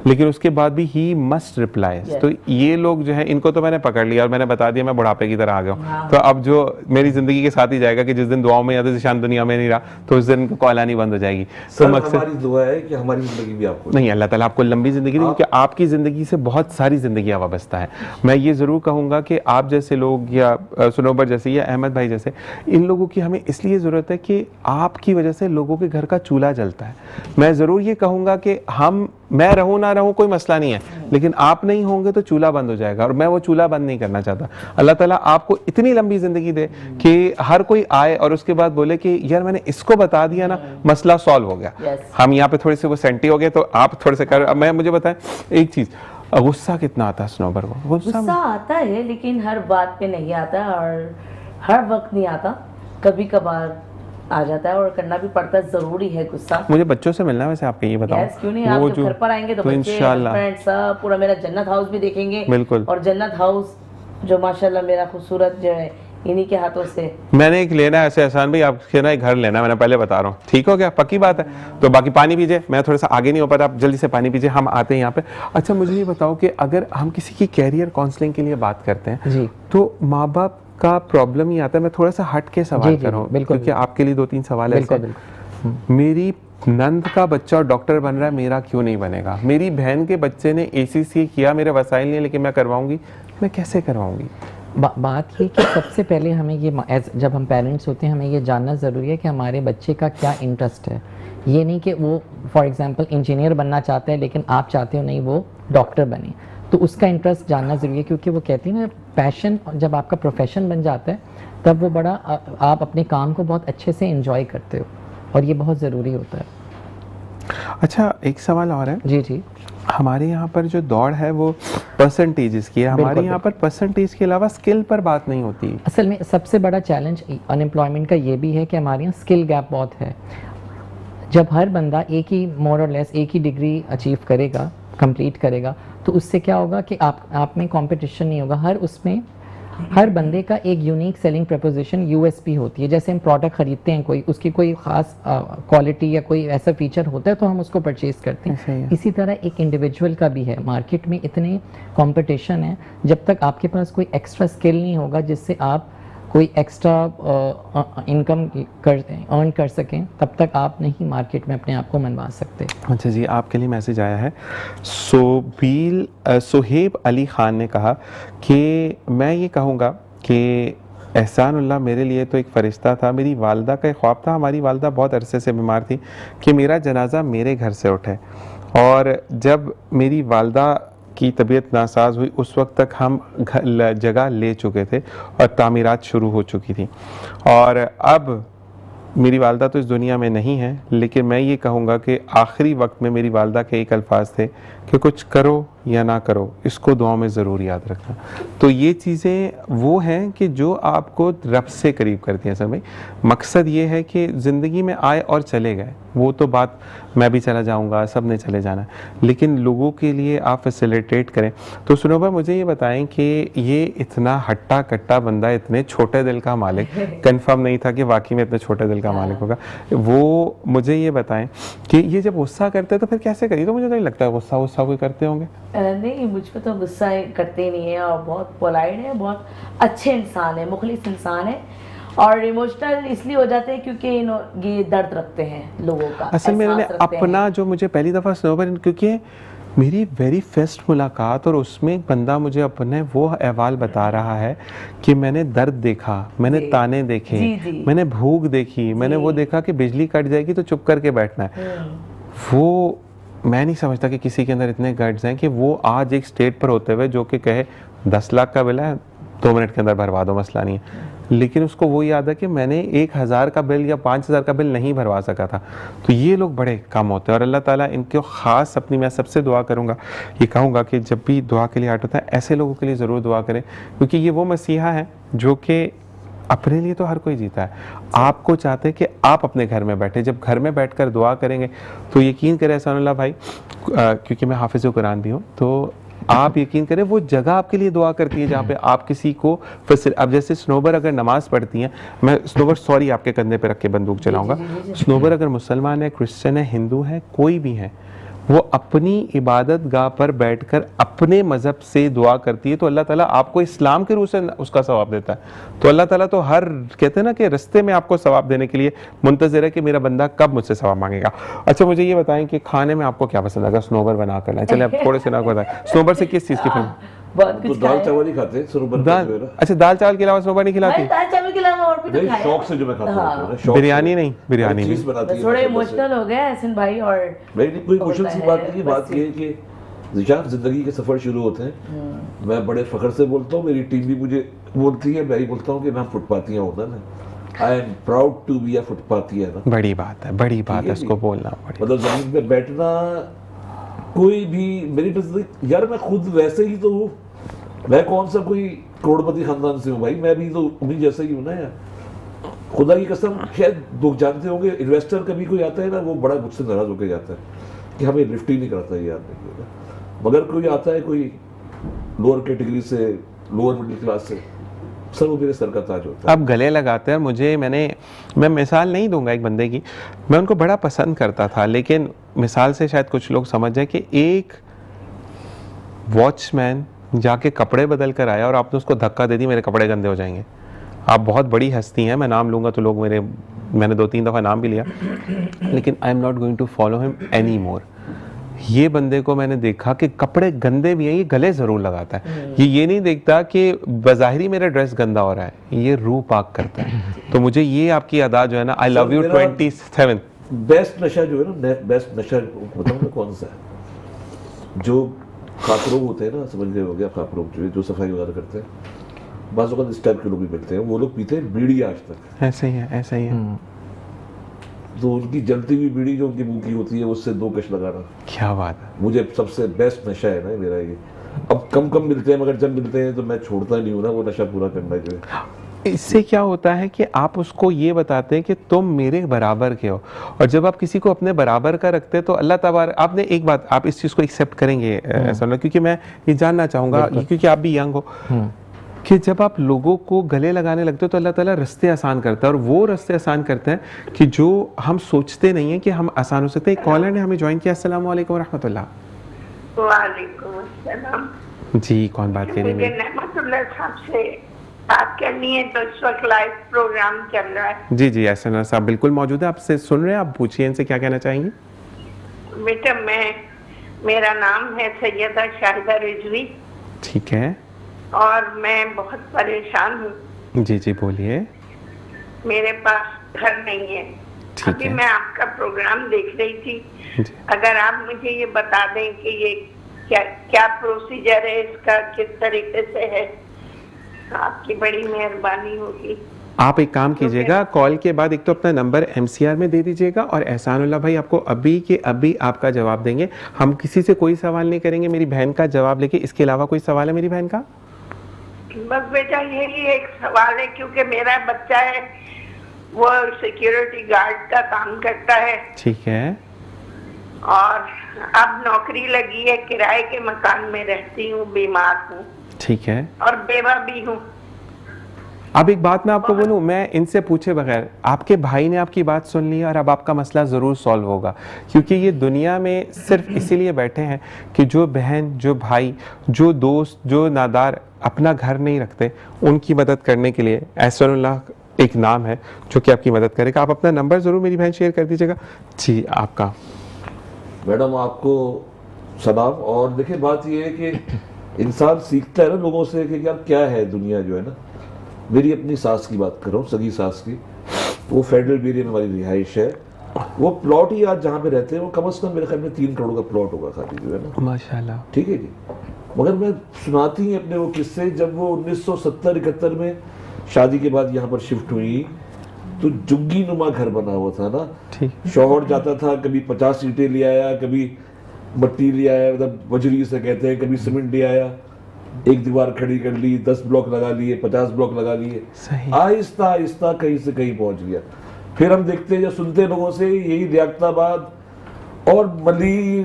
लेकिन उसके बाद भी ही मस्ट रिप्लाई। तो ये लोग जो है, इनको तो मैंने पकड़ लिया और मैंने बता दिया मैं बुढ़ापे की तरह आ गया हूँ। तो अब जो मेरी जिंदगी के साथ ही जाएगा कि जिस दिन दुआओं में या तो ज़िशान दुनिया में नहीं रहा, तो उस दिन कॉल आनी बंद हो जाएगी। सर, तो मकसद हमारी दुआ है कि हमारी जिंदगी भी आपको नहीं, अल्लाह ताला आपको लंबी ज़िंदगी दे, क्योंकि आपकी ज़िंदगी से बहुत सारी ज़िंदगियाँ वाबस्ता है। मैं ये ज़रूर कहूँगा कि आप जैसे लोग या सनोबर जैसे या अहमद भाई जैसे, इन लोगों की हमें इसलिए ज़रूरत है कि आपकी वजह से लोगों के घर का चूल्हा जलता है। मैं ज़रूर ये कहूँगा कि मैं रहूँ ना रहूँ कोई मसला नहीं है, लेकिन आप नहीं होंगे तो चूल्हा बंद हो जाएगा, और मैं वो चूल्हा बंद नहीं करना चाहता। अल्लाह ताला आपको इतनी लंबी ज़िंदगी दे कि हर कोई आए और उसके बाद बोले कि यार मैंने इसको बता दिया ना, मसला सॉल्व हो गया। हम यहाँ पे थोड़े से वो सेंटी हो गए, तो आप थोड़े से कर। अब मुझे बताएं एक चीज़, गुस्सा कितना आता है सनोबर को? गुस्सा आता है, लेकिन हर बात पे नहीं आता और हर वक्त नहीं आता, कभी कभार आ जाता है और करना भी पड़ता है, जरूरी है गुस्सा। मुझे बच्चों से मिलना है वैसे, आपके ये बताओ। क्यों नहीं, आप जब घर पर आएंगे तो बच्चे, हस्बैंड, सब पूरा मेरा जन्नत हाउस भी देखेंगे। बिल्कुल। और जन्नत हाउस जो माशाल्लाह मेरा खूबसूरत जो है, इन्हीं के हाथों से। मैंने एक लेना है ऐसे, एहसान भाई आपके ना एक घर लेना है, मैंने पहले बता रहा हूँ, ठीक हो गया? पक्की बात है। तो बाकी पानी पीजिए, मैं थोड़ा सा आगे नहीं हो पाता, आप जल्दी से पानी पीजिए, हम आते हैं यहाँ पे। अच्छा, मुझे ये बताओ कि अगर हम किसी की कैरियर काउंसलिंग के लिए बात करते हैं जी, तो माँ बाप का प्रॉब्लम ही आता है। मैं थोड़ा सा हट के सवाल कर रहा हूँ, क्योंकि आपके लिए 2-3 सवाल ऐसे। मेरी नंद का बच्चा डॉक्टर बन रहा है, मेरा क्यों नहीं बनेगा? मेरी बहन के बच्चे ने ACCA किया, मेरे वसाइल नहीं, लेकिन मैं करवाऊंगी, मैं कैसे करवाऊंगी? बात ये कि सबसे पहले हमें ये जब हम पेरेंट्स होते हैं, हमें ये जानना ज़रूरी है कि हमारे बच्चे का क्या इंटरेस्ट है। ये नहीं कि वो फॉर एग्जांपल इंजीनियर बनना चाहते हैं, लेकिन आप चाहते हो नहीं वो डॉक्टर बने, तो उसका इंटरेस्ट जानना ज़रूरी है। क्योंकि वो कहती है ना, पैशन जब आपका प्रोफेशन बन जाता है, तब वो बड़ा आप अपने काम को बहुत अच्छे से एंजॉय करते हो, और ये बहुत ज़रूरी होता है। अच्छा, एक सवाल और है। जी जी, हमारे यहाँ पर जो दौड़ है वो परसेंटेजेस की है, हमारे यहाँ पर परसेंटेज के अलावा स्किल पर बात नहीं होती। असल में सबसे बड़ा चैलेंज अनएम्प्लॉयमेंट का ये भी है कि हमारे यहाँ स्किल गैप बहुत है। जब हर बंदा एक ही मोर और लेस एक ही डिग्री अचीव करेगा, कंप्लीट करेगा, तो उससे क्या होगा कि आप में कंपटीशन नहीं होगा। हर बंदे का एक यूनिक सेलिंग प्रपोजिशन USP होती है। जैसे हम प्रोडक्ट खरीदते हैं, कोई उसकी कोई ख़ास क्वालिटी या कोई ऐसा फीचर होता है तो हम उसको परचेज करते हैं। इसी तरह एक इंडिविजुअल का भी है। मार्केट में इतने कंपटीशन है, जब तक आपके पास कोई एक्स्ट्रा स्किल नहीं होगा जिससे आप कोई एक्स्ट्रा इनकम अर्न कर सकें, तब तक आप नहीं मार्केट में अपने आप को मनवा सकते। अच्छा जी, आपके लिए मैसेज आया है। सोहेब अली ख़ान ने कहा कि मैं ये कहूँगा कि एहसानुल्लाह मेरे लिए तो एक फ़रिश्ता था। मेरी वालदा का एक ख्वाब था, हमारी वालदा बहुत अरसे से बीमार थी, कि मेरा जनाजा मेरे घर से उठे। और जब मेरी वालदा की तबीयत नासाज हुई उस वक्त तक हम जगह ले चुके थे और तामीरात शुरू हो चुकी थी। और अब मेरी वालदा तो इस दुनिया में नहीं है, लेकिन मैं ये कहूँगा कि आखिरी वक्त में मेरी वालदा के एक अल्फाज थे कि कुछ करो या ना करो, इसको दुआओं में ज़रूर याद रखना। तो ये चीज़ें वो हैं कि जो आपको रब से करीब करती हैं। असल में मकसद ये है कि ज़िंदगी में आए और चले गए, वो तो बात मैं भी चला जाऊंगा, सब ने चले जाना, लेकिन लोगों के लिए आप फैसिलिटेट करें। तो सुनोबा मुझे ये बताएं कि ये इतना हट्टा कट्टा बंदा, इतने छोटे दिल का मालिक, कंफर्म नहीं था कि वाकई में इतने छोटे दिल का मालिक होगा, वो मुझे ये बताएं कि ये जब गुस्सा करते हैं तो फिर कैसे करिए? तो मुझे नहीं लगता है गुस्सा कोई करते होंगे। नहीं, मुझ पे तो गुस्सा करते ही नहीं है और बहुत पोलाइट है, बहुत अच्छे इंसान है, मुखलिस इंसान है। और इमोशनल इसलिए हो जाते हैं क्योंकि ये दर्द रखते हैं लोगों का। असल में मैंने अपना जो मुझे पहली दफ़ा स्नोबर, क्योंकि मेरी वेरी फर्स्ट मुलाकात और उसमें एक बंदा मुझे अपने वो अहवाल बता रहा है कि मैंने दर्द देखा, मैंने ताने देखे, मैंने भूख देखी, मैंने वो देखा कि बिजली कट जाएगी तो चुप करके बैठना है। वो मैं नहीं समझता कि किसी के अंदर इतने गट्स हैं कि वो आज एक स्टेट पर होते हुए जो कि कहे 10 लाख का बिल है 2 मिनट के अंदर भरवा दो, मसला नहीं है, लेकिन उसको वो याद है कि मैंने 1000 का बिल या 5000 का बिल नहीं भरवा सका था। तो ये लोग बड़े कम होते हैं और अल्लाह ताला इनको ख़ास अपनी, मैं सबसे दुआ करूँगा, ये कहूँगा कि जब भी दुआ के लिए हाथ होता है ऐसे लोगों के लिए ज़रूर दुआ करें, क्योंकि ये वो मसीहा है जो कि अपने लिए तो हर कोई जीता है, आपको चाहते हैं कि आप अपने घर में बैठे। जब घर में बैठकर दुआ करेंगे तो यकीन करें एहसानुल्लाह भाई, क्योंकि मैं हाफिज़ कुरान भी हूँ, तो आप यकीन करें वो जगह आपके लिए दुआ करती है जहाँ पे आप किसी को अब जैसे स्नोबर अगर नमाज पढ़ती हैं, मैं स्नोबर सॉरी आपके कंधे पे रख के बंदूक चलाऊंगा, स्नोबर अगर मुसलमान है, क्रिश्चियन है, हिंदू है, कोई भी है, वो अपनी इबादत गाह पर बैठकर अपने मज़हब से दुआ करती है तो अल्लाह ताला आपको इस्लाम के रूह से उसका सवाब देता है। तो अल्लाह ताला तो हर, कहते हैं ना कि रिश्ते में आपको सवाब देने के लिए मुंतज़िर है कि मेरा बंदा कब मुझसे सवाब मांगेगा। अच्छा मुझे ये बताएं कि खाने में आपको क्या पसंद है? अगर स्नोबर बना कर लाएं, चले अब थोड़े से ना बताएं, स्नोबर से किस चीज़ की फिल्म? तो दाल चावल ही खाते हैं, दाल, अच्छा दाल चावल के अलावा स्नोबर नहीं खिलाती? दाल चावल के अलावा और भी तो खाया। शौक से जो मैं खाता हूं, बिरयानी नहीं, बिरयानी नहीं, थोड़े इमोशनल हो गए हसन भाई। और नहीं कोई इमोशनल सी बात नहीं, बात ये है कि जिशान जिंदगी के सफर शुरू होते हैं, मैं बड़े फख्र से बोलता हूँ, मेरी टीम भी मुझे बोलती है, मैं ही बोलता हूँ कि मैं फुटपाथियाँ होता है ना, I am proud to be a फुटपाथिया ना। बड़ी बात है, बड़ी बात है, इसको बोलना पड़ेगा। मतलब जमीन पे बैठना, कोई भी मेरी नजदीक, यार मैं खुद वैसे ही तो हूँ, मैं कौन सा कोई करोड़पति खानदान से हूँ भाई, मैं भी तो उन्हीं जैसा ही हूँ ना यार, खुदा की कसम। शायद लोग जानते होंगे, इन्वेस्टर कभी कोई आता है ना, वो बड़ा मुझसे नाराज होकर जाता है कि हमें लिफ्ट ही नहीं करता ये आदमी, मगर कोई आता है कोई लोअर कैटेगरी से, लोअर मिडिल क्लास से, सर वो मेरे सर का ताज होता है। अब गले लगाते हैं मुझे, मैं मिसाल नहीं दूंगा एक बंदे की, मैं उनको बड़ा पसंद करता था, लेकिन मिसाल से शायद कुछ लोग समझ जाए कि एक वॉचमैन जाके कपड़े बदल कर आया और आपने उसको धक्का दे दी, मेरे कपड़े गंदे हो जाएंगे। आप बहुत बड़ी हस्ती हैं, मैं नाम लूँगा तो लोग मैंने 2-3 दफ़ा नाम भी लिया, लेकिन I am not going to follow him any more. ये बंदे को मैंने देखा कि कपड़े गंदे भी हैं, ये गले ज़रूर लगाता है, ये नहीं देखता कि बज़ाहिरी मेरा ड्रेस गंदा हो रहा है, ये रूह पाक करता है। तो मुझे ये आपकी अदा जो है ना, आई लव यू 27, बेस्ट नशा जो है ना, बेस्ट नशा बताऊँ ना कौन सा है, जो खाकरोग होते हैं ना, समझ गए हो गया, खाकरोग जो सफाई वगैरह करते हैं, बाज़ वक़्त इस टाइप के लोग भी मिलते हैं, वो लोग पीते हैं बीड़ी आज तक। ऐसा ही है, ऐसा ही है। तो उनकी जलती हुई बीड़ी जो उनकी मुंह की होती है, उससे 2 कश लगाना, क्या बात है, मुझे सबसे बेस्ट नशा है ना मेरा ये। अब कम मिलते हैं, मगर जब मिलते हैं तो मैं छोड़ता नहीं हूँ ना वो नशा पूरा करना जो है। इससे क्या होता है कि आप उसको ये बताते हैं कि तुम मेरे बराबर के हो, और जब आप किसी को अपने बराबर का रखते हैं तो अल्लाह तबारक, आपने एक बात, आप इस चीज़ को एक्सेप्ट करेंगे ऐसा ना, क्योंकि मैं ये जानना चाहूँगा, क्योंकि आप भी यंग हो, कि जब आप लोगों को गले लगाने लगते हो तो अल्लाह ताला रास्ते आसान करता है, और वो रास्ते आसान करते हैं कि जो हम सोचते नहीं हैं कि हम आसान हो सकते हैं। कॉलर ने हमें ज्वाइन किया, अस्सलाम वालेकुम रहमतुल्लाह। वालेकुम अस्सलाम जी, कौन बात कर रही मुझे है? नेमतुल्लाह साहब से बात करनी है, तो इस वक्त लाइव प्रोग्राम चल रहा है। जी एहसन साहब बिल्कुल मौजूद है, आपसे सुन रहे हैं, आप पूछिए इनसे क्या कहना चाहेंगी। बेटा मेरा नाम है सैयदा शाहिदा रिजवी, ठीक है, और मैं बहुत परेशान हूँ। जी बोलिए। मेरे पास घर नहीं है, ठीक अभी है मैं आपका प्रोग्राम देख रही थी। जी। अगर आप मुझे ये बता दें कि ये क्या क्या प्रोसीजर है इसका, किस तरीके से है, आपकी बड़ी मेहरबानी होगी। आप एक काम कीजिएगा, कॉल के बाद एक तो अपना नंबर MCR में दे दीजिएगा और एहसानुल्लाह भाई आपको अभी के अभी आपका जवाब देंगे। हम किसी से कोई सवाल नहीं करेंगे, मेरी बहन का जवाब लेके। इसके अलावा कोई सवाल है मेरी बहन का? बस बेटा यही एक सवाल है, क्योंकि मेरा बच्चा है वो सिक्योरिटी गार्ड का काम करता है ठीक है और अब नौकरी लगी है, किराए के मकान में रहती हूँ, बीमार हूँ ठीक है। और बेवा भी हूँ। अब एक बात मैं आपको बोलूं, मैं इनसे पूछे बगैर, आपके भाई ने आपकी बात सुन ली और अब आपका मसला ज़रूर सॉल्व होगा, क्योंकि ये दुनिया में सिर्फ इसीलिए बैठे हैं कि जो बहन, जो भाई, जो दोस्त, जो नादार अपना घर नहीं रखते, उनकी मदद करने के लिए एहसानुल्लाह एक नाम है जो कि आपकी मदद करेगा। आप अपना नंबर ज़रूर मेरी बहन शेयर कर दीजिएगा। जी आपका। मैडम आपको सलाम। और देखिए बात ये है कि इंसान सीखता है ना लोगों से कि यार क्या है दुनिया जो है ना। मेरी अपनी सास की बात कर रहा हूँ, सगी सास की। वो फेडरल एरिया में हमारी रिहाइश है। वो प्लॉट ही आज जहाँ पे रहते हैं वो कम से कम मेरे ख्याल में 3 करोड़ का प्लॉट होगा खाली जो है ना। माशाल्लाह। ठीक है जी। मगर मैं सुनाती ही अपने वो किस्से, जब वो 1970-71 में शादी के बाद यहाँ पर शिफ्ट हुई तो जुग्गी नुमा घर बना हुआ था ना। ठीक। शौहर जाता था, कभी 50 ईंटें ले आया, कभी मट्टी ले आया, मतलब बजरी से कहते हैं, कभी सीमेंट ले आया, एक दीवार खड़ी कर ली, 10 ब्लॉक लगा लिए, 50 ब्लॉक लगा लिए, आहिस्ता आहिस्ता कहीं से कहीं पहुंच गया। फिर हम देखते या सुनते लोगों से यही रियासताबाद और मलीर,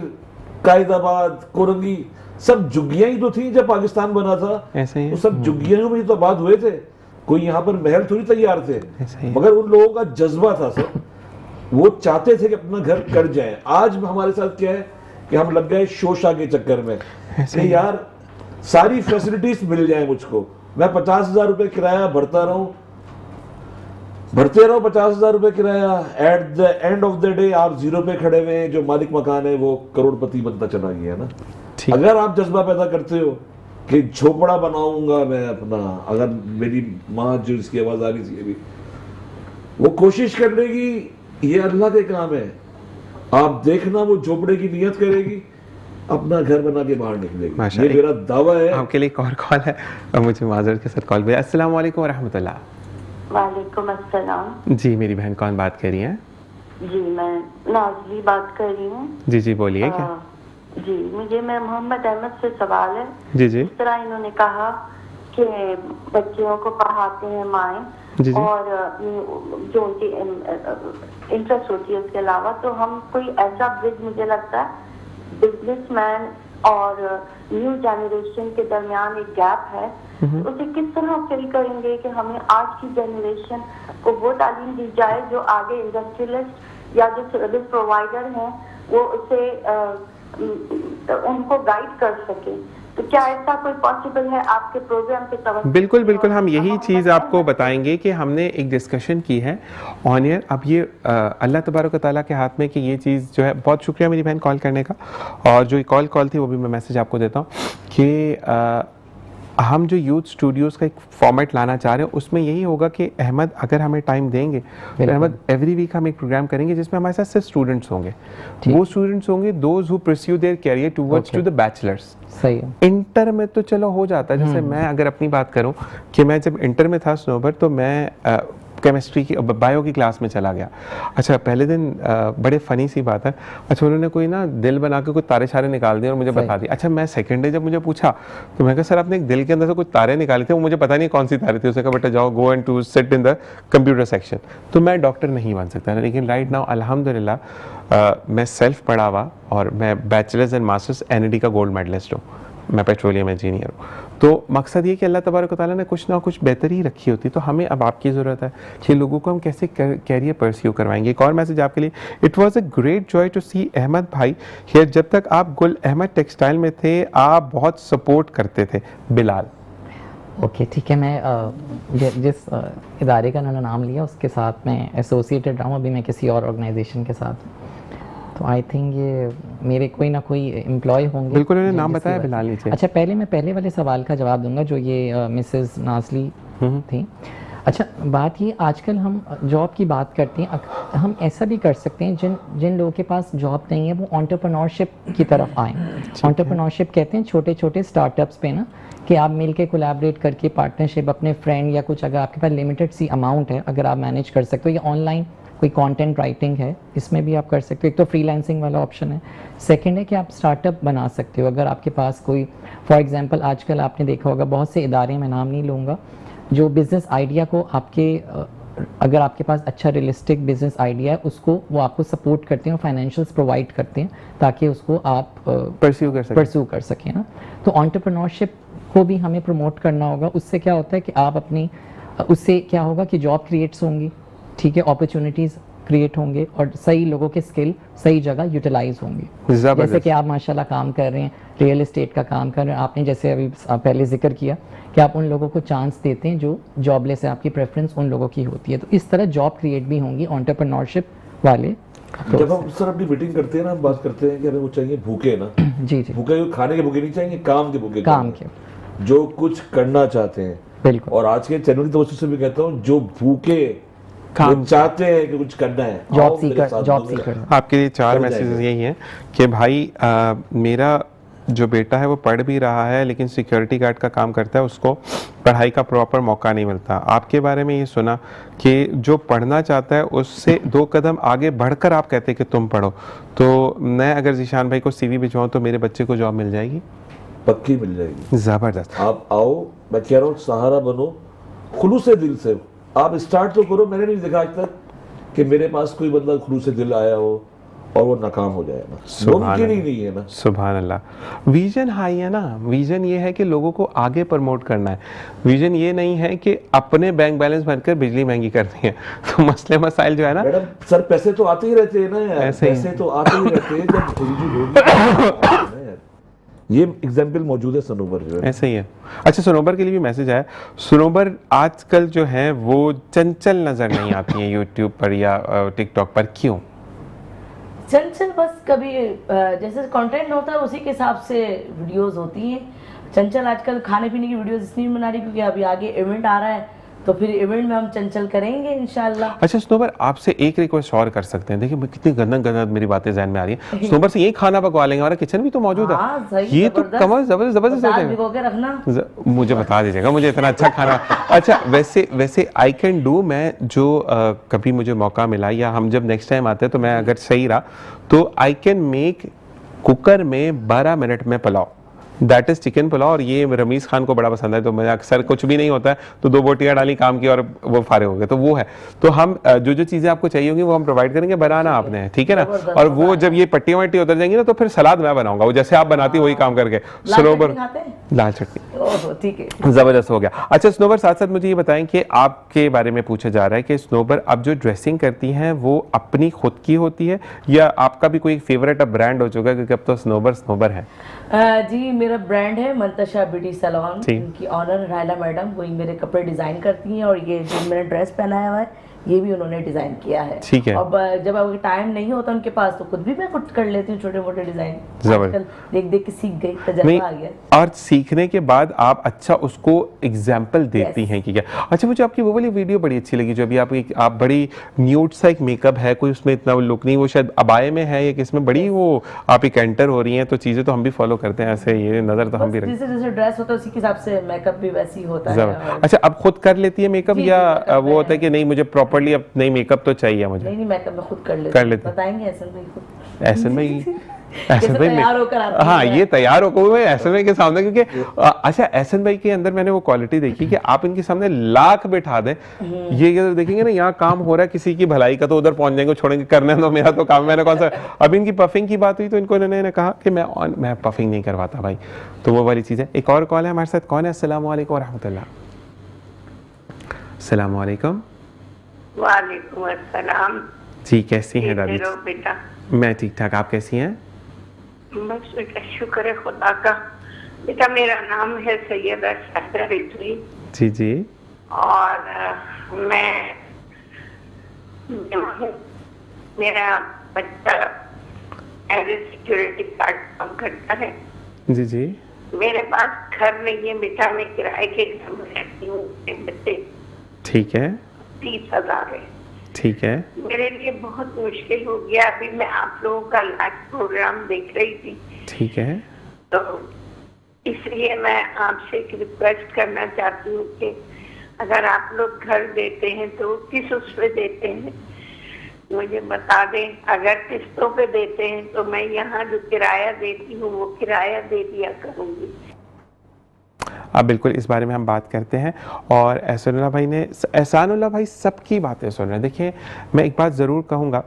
कायदाबाद, कोरंगी सब जुग्गियां ही तो थी जब पाकिस्तान बना था। ऐसे ही वो सब जुग्गियों में ही तो आबाद हुए थे, कोई यहाँ पर महल थोड़ी तैयार थे। ऐसे ही। मगर उन लोगों का जज्बा था सर, वो चाहते थे कि अपना घर कर जाए। आज हमारे साथ क्या है कि हम लग गए शोशा के चक्कर में कि यार सारी फैसिलिटीज मिल जाए मुझको, मैं 50,000 रुपए किराया भरते रहो 50,000 रुपए किराया। At the end of the day आप जीरो पे खड़े हुए हैं, जो मालिक मकान है वो करोड़पति बनता चला गया ना। अगर आप जज्बा पैदा करते हो कि झोपड़ा बनाऊंगा मैं अपना, अगर मेरी माँ जो इसकी आवाज आ रही थी अभी, वो कोशिश कर लेगी, ये अल्लाह के काम है। आप देखना वो झोपड़े की नियत करेगी, अपना घर बना के बाहर निकलेगी। ये मेरा दावा है। आपके लिए एक और कॉल है और मुझे माजरत के साथ कॉल भेजा। अस्सलाम वालेकुम रहमतुल्लाह। वालेकुम अस्सलाम। जी मेरी बहन कौन बात कर रही है? जी मैं नाजली बात कर रही हूँ। जी जी बोलिए। क्या जी मुझे मैं मोहम्मद अहमद से सवाल है। जी जी। इस तरह इन्होंने कहा कि बच्चियों को पढ़ाते हैं माएँ और जो उनकी इंटरेस्ट होती है उसके अलावा, तो हम कोई ऐसा ब्रिज, मुझे लगता है बिजनेसमैन और न्यू जनरेशन के दरमियान एक गैप है, उसे किस तरह फिल करेंगे कि हमें आज की जनरेशन को वो तालीम दी जाए जो आगे इंडस्ट्रियलिस्ट या जो सर्विस प्रोवाइडर हैं वो उसे उनको गाइड कर सके। तो क्या ऐसा कोई पॉसिबल है आपके प्रोग्राम के तवज्जो? बिल्कुल बिल्कुल, हम यही चीज़ आपको बताएंगे कि हमने एक डिस्कशन की है ऑन एयर। अब ये अल्लाह तबारक व तआला के हाथ में कि ये चीज़ जो है, बहुत शुक्रिया मेरी बहन कॉल करने का। और जो कॉल थी वो भी मैं मैसेज आपको देता हूँ कि हम जो यूथ स्टूडियोज़ का एक फॉर्मेट लाना चाह रहे हैं, उसमें यही होगा कि अहमद अगर हमें टाइम देंगे तो अहमद एवरी वीक हम एक प्रोग्राम करेंगे जिसमें हमारे साथ सिर्फ स्टूडेंट्स होंगे। वो स्टूडेंट्स होंगे those who pursue their career towards to the bachelors. सही है। इंटर में तो चलो हो जाता है, जैसे मैं अगर अपनी बात करूं कि मैं जब इंटर में था स्नोबर, तो मैं केमिस्ट्री की बायो की क्लास में चला गया। अच्छा पहले दिन बड़े फ़नी सी बात है, अच्छा उन्होंने कोई ना दिल बना के कुछ तारे शारे निकाल दिए और मुझे बता दी। अच्छा मैं सेकंड डे जब मुझे पूछा तो मैं कहा सर आपने एक दिल के अंदर से कुछ तारे निकाले थे, वो मुझे पता नहीं कौन सी तारे थी। उसने कहा बेटा जाओ go and to sit in the computer section. तो मैं डॉक्टर नहीं बन सकता, लेकिन राइट नाउ अल्हम्दुलिल्लाह मैं सेल्फ पढ़ा हुआ और मैं बैचलर्स एंड मास्टर्स NID का गोल्ड मेडलिस्ट हूँ, मैं पेट्रोलियम इंजीनियर हूँ। तो मकसद ये कि अल्लाह तबारक व तआला ने कुछ ना कुछ बेहतरी रखी होती, तो हमें अब आपकी ज़रूरत है कि लोगों को हम कैसे कैरियर परस्यू करवाएंगे। एक और मैसेज आपके लिए, it was a great joy to see Ahmad भाई हियर। जब तक आप गुल अहमद टेक्सटाइल में थे आप बहुत सपोर्ट करते थे। बिलाल। ओके ठीक है, मैं जिस इदारे का उन्होंने नाम लिया उसके साथ मैं एसोसिएटेड रहा हूँ अभी मैं किसी और ऑर्गेनाइजेशन के साथ, तो आई थिंक ये मेरे कोई ना कोई एम्प्लॉय होंगे। बिल्कुल उन्होंने नाम बताया बिलाल नीचे। अच्छा पहले मैं पहले वाले सवाल का जवाब दूंगा जो ये मिसेस नाजली थी। अच्छा बात ये आजकल हम जॉब की बात करते हैं, हम ऐसा भी कर सकते हैं, जिन जिन लोगों के पास जॉब नहीं है वो एंटरप्रेन्योरशिप की तरफ आएँ। एंटरप्रेन्योरशिप कहते हैं छोटे छोटे स्टार्टअप्स पे ना, कि आप मिल के कोलैबोरेट करके पार्टनरशिप अपने फ्रेंड या कुछ, अगर आपके पास लिमिटेड सी अमाउंट है, अगर आप मैनेज कर सकते हो, या ऑनलाइन कोई कंटेंट राइटिंग है, इसमें भी आप कर सकते हो। एक तो फ्रीलांसिंग वाला ऑप्शन है। सेकंड है कि आप स्टार्टअप बना सकते हो। अगर आपके पास कोई, फॉर एग्जांपल आजकल आपने देखा होगा बहुत से इदारे, मैं नाम नहीं लूँगा, जो बिज़नेस आइडिया को आपके अगर आपके पास अच्छा रियलिस्टिक बिजनेस आइडिया है, उसको वो आपको सपोर्ट करते हैं और फाइनेंशियल्स प्रोवाइड करते हैं ताकि उसको आप परस्यू कर सकें ना। तो एंटरप्रेन्योरशिप को भी हमें प्रमोट करना होगा। उससे क्या होता है कि आप अपनी, उससे क्या होगा कि जॉब क्रिएट्स होंगी, ठीक है, अपॉर्चुनिटीज़ क्रिएट होंगे और सही लोगों के स्किल सही जगह यूटिलाइज होंगे। जैसे कि आप माशाल्लाह काम कर रहे हैं, रियल एस्टेट का काम कर रहे हैं, आपने जैसे अभी पहले जिक्र किया कि आप उन लोगों को चांस देते हैं जो जॉबलेस है, आपकी प्रेफरेंस उन लोगों की होती है। तो इस तरह जॉब क्रिएट भी होंगी एंटरप्रेन्योरशिप वाले। जब हम सर अपनी मीटिंग करते हैं ना, हम बात करते हैं कि हमें वो चाहिए भूखे ना, जी जी, भूखे खाने के भूखे नहीं चाहिए, काम के भूखे, काम के जो कुछ करना चाहते हैं। बिल्कुल। और आज के चैनल की तवज्जो से भी कहता हूँ, जो भूखे काम चाहते हैं कि कुछ करना है, जॉब सीकर। आपके लिए 4 मैसेजेस यही हैं कि भाई मेरा जो बेटा है वो पढ़ भी रहा है लेकिन सिक्योरिटी गार्ड का काम करता है, उसको पढ़ाई का प्रॉपर मौका नहीं मिलता। आपके बारे में ये सुना कि जो पढ़ना चाहता है उससे 2 कदम आगे बढ़कर आप कहते हैं कि तुम पढ़ो। तो मैं अगर जीशान भाई को CV भिजवाऊँ तो मेरे बच्चे को जॉब मिल जाएगी? पक्की मिल जाएगी। ज़बरदस्त। आप आओ, मैं कह रहा हूँ सहारा बनो, खुलूस से दिल से आप स्टार्ट तो करो। मैंने नहीं देखा आज तक कि मेरे पास कोई बंदा खुलूस से दिल आया हो और वो नाकाम हो जाए ना, मुमकिन ही नहीं है ना। सुभान अल्लाह। विजन हाई है ना, विजन ये है कि लोगों को आगे प्रमोट करना है। विजन ये नहीं है कि अपने बैंक बैलेंस भरकर बिजली महंगी करनी है। तो मसले मसाइल जो है ना मैडम, सर पैसे तो आते ही रहते हैं ना यार, पैसे तो आते ही रहते हैं जब ये एग्जाम्पल मौजूद है सनोबर जो है, ऐसे ही है। अच्छा, सनोबर के लिए भी मैसेज आया। सनोबर आजकल जो है वो चंचल नजर नहीं आती है यूट्यूब पर या टिकटॉक पर, क्यों? चंचल बस कभी जैसे कंटेंट होता है उसी के हिसाब से वीडियोस होती हैं। चंचल आजकल खाने पीने की वीडियोस इसलिए बना रही क्योंकि अभी आगे इवेंट आ रहा है, तो फिर इवेंट में हम चंचल करेंगे इंशाल्लाह। अच्छा स्नोबर, आपसे एक रिक्वेस्ट और कर सकते हैं। देखिए कितनी गंदा मेरी बातें ज़हन में आ रही है। स्नोबर से यही खाना पकवा लेंगे, हमारा किचन भी तो मौजूद है। ये तो कमाल जबरदस्त रखना, मुझे बता दीजिएगा, मुझे इतना अच्छा खाना। अच्छा वैसे आई कैन डू, मैं जो कभी मुझे मौका मिला या हम जब नेक्स्ट टाइम आते हैं तो मैं अगर सही रहा तो आई कैन मेक कुकर में 12 मिनट में pulao, that is chicken pulao. और ये रमीज़ खान को बड़ा पसंद है, तो मैं अक्सर कुछ भी नहीं होता है तो 2 बोटियां डाली, काम की और वो फारे हो गए। तो वो है, तो हम जो जो चीज़ें आपको चाहिए होंगी वो हम प्रोवाइड करेंगे, बनाना आपने, ठीक है ना। और वो जब ये पट्टी वट्टी उतर जाएंगी ना तो फिर सलाद मैं बनाऊंगा, वो जैसे आप बनाती वही काम करके। सनोबर लाल चटनी, ठीक है, जबरदस्त हो गया। अच्छा स्नोबर, साथ साथ मुझे ये बताएं कि आपके बारे में पूछा जा रहा है कि स्नोबर अब जो ड्रेसिंग करती हैं वो अपनी खुद की होती है या आपका भी कोई फेवरेट अब ब्रांड हो चुका है, क्योंकि अब तो स्नोबर है? जी मेरा ब्रांड है मंतशा ब्यूटी सैलून, इनकी ऑनर रायला मैडम, वही मेरे कपड़े डिजाइन करती हैं और ये जो मैंने ड्रेस पहनाया हुआ है ये भी उन्होंने डिजाइन किया है। ठीक है। और जब अगर टाइम नहीं होता उनके पास तो खुद भी मैं खुद कर लेती हूँ छोटे मोटे डिजाइन, आजकल देख देख के सीख गई, तजुर्बा आ गया। और सीखने के बाद आप अच्छा उसको एग्जाम्पल देती हैं कि क्या। अच्छा मुझे आपकी वो वाली वीडियो बड़ी अच्छी लगी जो अभी आप बड़ी न्यूड सा एक मेकअप है, कोई उसमें इतना लुक नहीं, वो शायद अबाए में है या किसमें, बड़ी वो आप एक एंटर हो रही हैं, तो चीजें तो हम भी फॉलो करते हैं ऐसे, ये नजर तो हम भी जैसे जैसे ड्रेस होता है उसी के हिसाब से मेकअप भी वैसे ही होता है। अच्छा अब खुद कर लेती है मेकअप या वो होता है कि नहीं मुझे प्रॉपर्ली अब नहीं मेकअप तो चाहिए मुझे? नहीं मेकअप मैं खुद कर लेती। बताएंगे ऐसा नहीं खुद, ऐसे में तैयार होकर आती हाँ ये तैयार होकर हुए एहसन भाई के सामने, क्योंकि अच्छा एहसन भाई के अंदर मैंने वो क्वालिटी देखी कि आप इनके सामने लाख बैठा दें, ये देखेंगे ना यहाँ काम हो रहा है किसी की भलाई का तो उधर पहुंच जाएंगे, छोड़ेंगे, करने दो मेरा तो काम। मैंने कौन सा, अब इनकी पफिंग की बात हुई तो इनको इन्होंने कहा कि मैं पफिंग नहीं करवाता भाई, तो वो वाली चीज़ है। एक और कॉल है हमारे साथ, कौन है? अस्सलाम वालेकुम रहमतुल्लाह। अस्सलाम वालेकुम। वालेकुम अस्सलाम जी, कैसी हैं दादी? बेटा मैं ठीक ठाक, आप कैसी हैं? बस बेटा शुक्र है खुदा का। बेटा मेरा नाम है सैयदा शाहिदा रिजवी। जी जी। और मैं मेरा बच्चा एज ए सिक्योरिटी गार्ड काम करता है। जी जी। मेरे पास घर नहीं है बेटा, मैं किराए के घर में रहती हूँ। बच्चे ठीक है। 30,000 है। ठीक है। मेरे लिए बहुत मुश्किल हो गया। अभी मैं आप लोगों का लाइव प्रोग्राम देख रही थी, ठीक है। तो इसलिए मैं आपसे एक रिक्वेस्ट करना चाहती हूँ कि अगर आप लोग घर देते हैं तो किस उस पे देते हैं मुझे बता दें। अगर किस्तों पे देते हैं तो मैं यहाँ जो किराया देती हूँ वो किराया दे दिया करूँगी। अब बिल्कुल इस बारे में हम बात करते हैं। और एहसानुल्लाह भाई सबकी बातें सुन रहे हैं। देखिए, मैं एक बात ज़रूर कहूँगा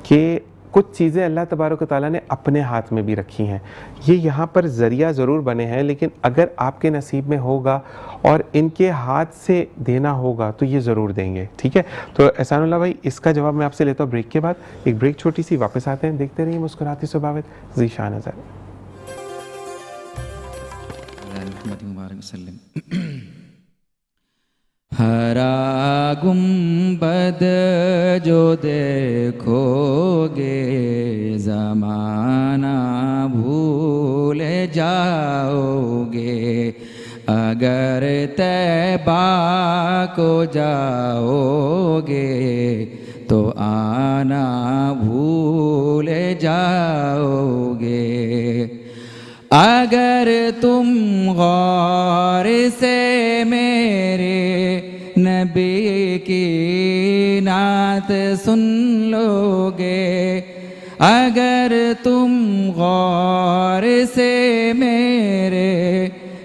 कि कुछ चीज़ें अल्लाह तबारक व तआला ने अपने हाथ में भी रखी हैं। ये यहाँ पर ज़रिया ज़रूर बने हैं, लेकिन अगर आपके नसीब में होगा और इनके हाथ से देना होगा तो ये ज़रूर देंगे। ठीक है, तो एहसानुल्लाह भाई इसका जवाब मैं आपसे लेता हूँ ब्रेक के बाद। एक ब्रेक छोटी सी, वापस आते हैं। देखते रहिए मुस्कुराती सुबावत ज़ीशान अज़हर। हरा गुंबद जो देखोगे ज़माना भूल जाओगे, अगर तैबा को जाओगे तो आना भूल जाओगे। अगर तुम गौर से मेरे नबी की नात सुन लोगे, अगर तुम गौर से मेरे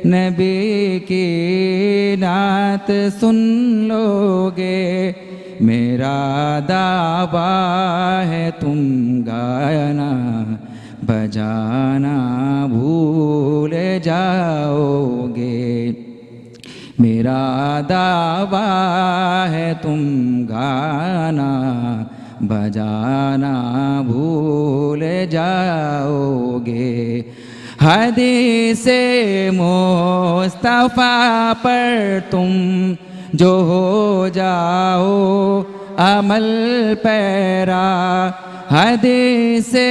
नबी की नात सुन लोगे, मेरा दावा है तुम गाना बजाना भूल जाओगे। मेरा दावा है तुम गाना बजाना भूल जाओगे। हदीसे मुस्तफ़ा पर तुम जो हो जाओ अमल पैरा, हदीसे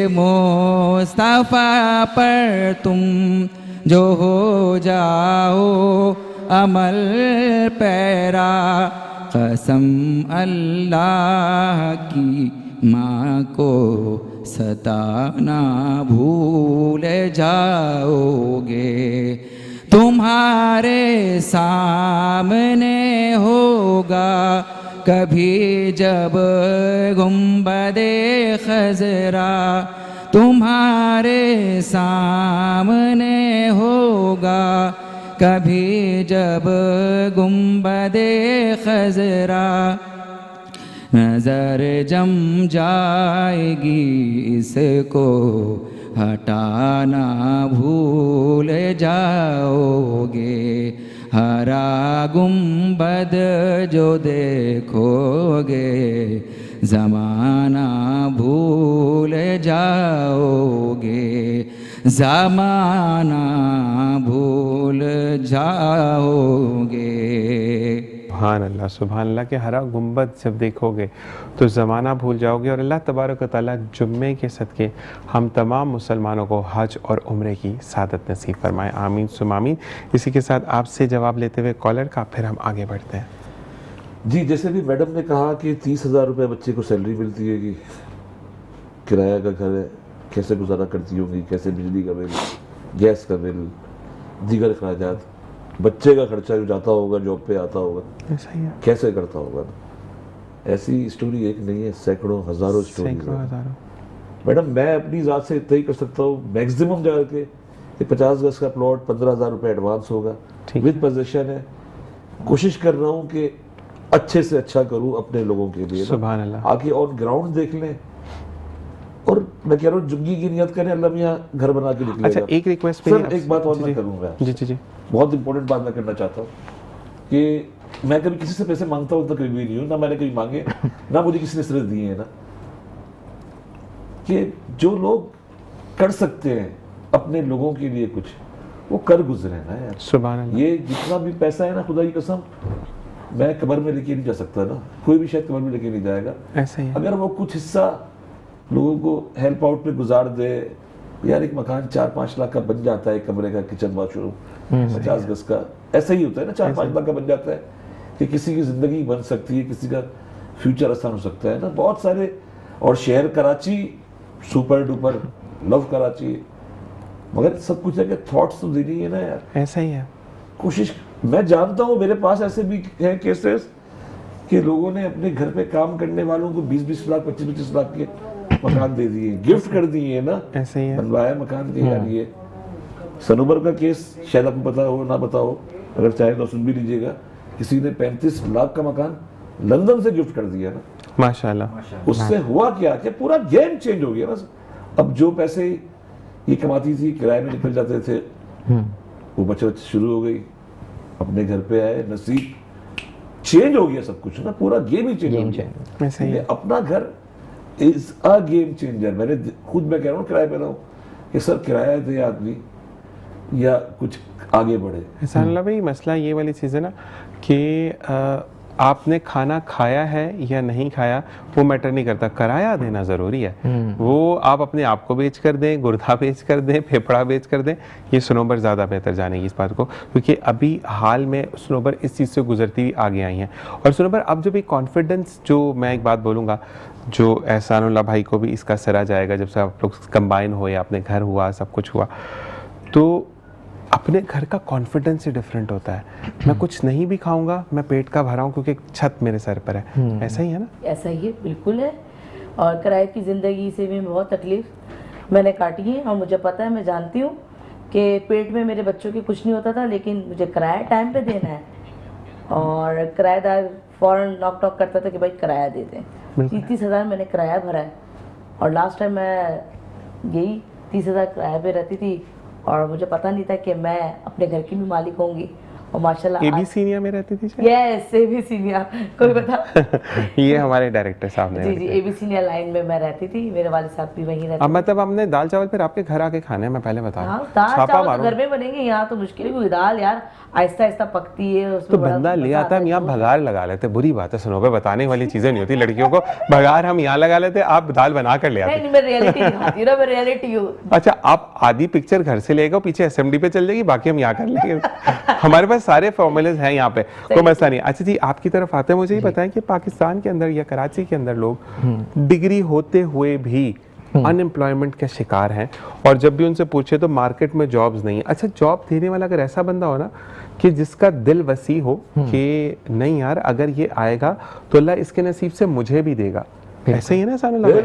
मुस्तफ़ा पर तुम जो हो जाओ अमल पैरा, कसम अल्लाह की माँ को सताना भूल जाओगे। तुम्हारे सामने होगा कभी जब गुंबदे खजरा, तुम्हारे सामने होगा कभी जब गुंबदे खजरा, नजर जम जाएगी इसको हटाना भूल जाओगे। हरा गुंबद जो देखोगे ज़माना भूल जाओगे, ज़माना भूल जाओगे। सुभान अल्लाह, सुभान अल्लाह के हरा गुंबद जब देखोगे तो ज़माना भूल जाओगे। और अल्लाह तबारक व तआला जुम्मे के सदके हम तमाम मुसलमानों को हज और उम्रे की सादत नसीब फरमाए, आमीन सुम आमीन। इसी के साथ आपसे जवाब लेते हुए कॉलर का फिर हम आगे बढ़ते हैं। जी, जैसे भी मैडम ने कहा कि 30,000 रुपये बच्चे को सैलरी मिलती है, कि किराया का घर है, कैसे गुजारा करती होंगी, कैसे बिजली का बिल, गैस का बिल, दीगर अखराजात, बच्चे का खर्चा जो जाता होगा, जॉब पे आता होगा, ऐसा ही है, कैसे करता होगा। ऐसी स्टोरी एक नहीं है, सैकड़ों हज़ारों स्टोरी। मैडम मैं अपनी ज़ात से इतना ही कर सकता हूँ, मैक्सिमम जाकर के कि 50 गज का प्लॉट 15,000 रुपये एडवांस होगा, विद पोजीशन है। कोशिश कर रहा हूँ कि अच्छे से अच्छा करूँ अपने लोगों के लिए। सुभान अल्लाह। आके ऑन ग्राउंड देख लें, और मैं कह रहा हूँ जुग्गी की नियत करें, अल्लाह मियाँ घर बना के निकलेगा। अच्छा, एक रिक्वेस्ट सर, एक बात और मैं करूँगा, जी जी जी, बहुत इंपॉर्टेंट बात मैं करना चाहता हूँ कि मैं कभी किसी से पैसे मांगता हूँ तो कभी भी नहीं हूँ, ना मैंने कभी मांगे, ना मुझे किसी ने सिर्फ दिए हैं। ना कि जो लोग कर सकते हैं अपने लोगों के लिए कुछ, वो कर गुजरे ना यार। सुभान अल्लाह। ये जितना भी पैसा है ना, खुदा की कसम मैं कब्र में लेके नहीं जा सकता ना, कोई भी शायद कब्र में लेके नहीं जाएगा। ऐसा ही है। अगर वो कुछ हिस्सा लोगों को हेल्प आउट में गुजार दे, यार एक मकान 4-5 लाख का बन जाता है, कमरे का, किचन बाथरूम 50 गज का, ऐसा ही होता है ना, 4-5 लाख का बन जाता है कि किसी की जिंदगी बन सकती है, किसी का फ्यूचर आसान हो सकता है ना, बहुत सारे। और शहर Karachi super duper, love Karachi, मगर सब कुछ है कि थॉट्स तो देनी है ना यार। ऐसा ही है। कोशिश, मैं जानता हूँ मेरे पास ऐसे भी हैं केसेस कि लोगों ने अपने घर पे काम करने वालों को 20-20 लाख 25-25 लाख के मकान दे दिए, गिफ्ट कर दिए ना, ऐसे ही है। बनवाया मकान के यार। ये सनोबर का केस शायद आपको पता हो ना पता हो, अगर चाहे तो सुन भी लीजिएगा। किसी ने 35 लाख का मकान लंदन से गिफ्ट कर दिया ना, माशाल्लाह। उससे हुआ क्या कि पूरा गेम चेंज हो गया ना। अब जो पैसे ये कमाती थी किराए में निकल जाते थे, वो बचत शुरू हो गई, अपने घर पे आए, नसीब चेंज हो गया सब कुछ ना, पूरा गेम ही चेंज हो गया। ऐसे ही है। अपना घर इज अ गेम चेंजर। मैं कह रहा हूँ किराए पे रहो कि सर किराया दे आदमी या कुछ आगे बढ़े। एहसानुल्लाह भाई, मसला ये वाली चीज़ है ना कि आपने खाना खाया है या नहीं खाया वो मैटर नहीं करता, किराया देना ज़रूरी है। वो आप अपने आप को बेच कर दें, गुर्दा बेच कर दें, फेफड़ा बेच कर दें, ये सनोबर ज़्यादा बेहतर जानेगी इस बात को, क्योंकि अभी हाल में सनोबर इस चीज़ से गुजरती हुई आगे आई हैं। और सनोबर अब जब एक कॉन्फिडेंस, जो मैं एक बात बोलूँगा, जो एहसानुल्लाह भाई को भी इसका सरा जाएगा जब से आप लोग कंबाइन हुए, अपने घर हुआ, सब कुछ हुआ, तो अपने घर का कॉन्फिडेंस ही डिफरेंट होता है। मैं कुछ नहीं भी खाऊंगा, मैं पेट का भरा हूँ क्योंकि छत मेरे सर पर है। ऐसा ही है ना? ऐसा ही है, बिल्कुल है। और किराए की ज़िंदगी से भी बहुत तकलीफ मैंने काटी है, और मुझे पता है, मैं जानती हूँ कि पेट में मेरे बच्चों के कुछ नहीं होता था, लेकिन मुझे किराया टाइम पे देना है। और किराएदार फ़ौरन नॉक टॉक करता था कि भाई किराया दे दें। 30,000 मैंने किराया भरा है, और लास्ट टाइम मैं यही 30,000 किराए पे रहती थी, और मुझे पता नहीं था कि मैं अपने घर की भी मालिक होंगी। और माशाल्लाह एबी सीनिया में रहती थी। यस, एबी सीनिया, कोई बता। ये हमारे डायरेक्टर साहब ने। जी, एबी सीनिया लाइन में मैं रहती थी, मेरे वाले साहब भी वहीं रहते। अब मतलब हमने दाल चावल फिर आपके घर आके खाने हैं, मैं पहले बता रहा हूं। दाल चावल तो घर में बनेंगे, यहाँ तो मुश्किल है, दाल यार आहिस्ता आहिस्ता पकती है, उसमें तो बंदा ले आता है, हम यहाँ भगार लगा लेते। बुरी बात है, सुनो, बताने वाली चीजें नहीं होती लड़कियों को। भगार हम यहाँ लगा लेते, आप दाल बना कर ले आते। नहीं, मैं रियलिटी दिखाती हूं ना, मैं रियलिटी हूं। अच्छा, आप आधी पिक्चर घर से लेगा, पीछे असेंबली पे चल जाएगी, बाकी हम यहाँ कर लेंगे। हमारे पास सारे फॉर्मूले हैं यहाँ पे, कोई मसला नहीं। अच्छा जी, आपकी तरफ आते हैं, मुझे ये बताएं कि पाकिस्तान के अंदर या कराची के अंदर लोग डिग्री होते हुए भी अनएम्प्लॉयमेंट के शिकार हैं, और जब भी उनसे पूछे तो मार्केट में जॉब्स नहीं है। अच्छा, जॉब देने वाला अगर ऐसा बंदा हो ना कि जिसका दिल वसी हो कि नहीं यार, अगर ये आएगा तो अल्लाह इसके नसीब से मुझे भी देगा, ऐसे ही है ना सानुल्लाह?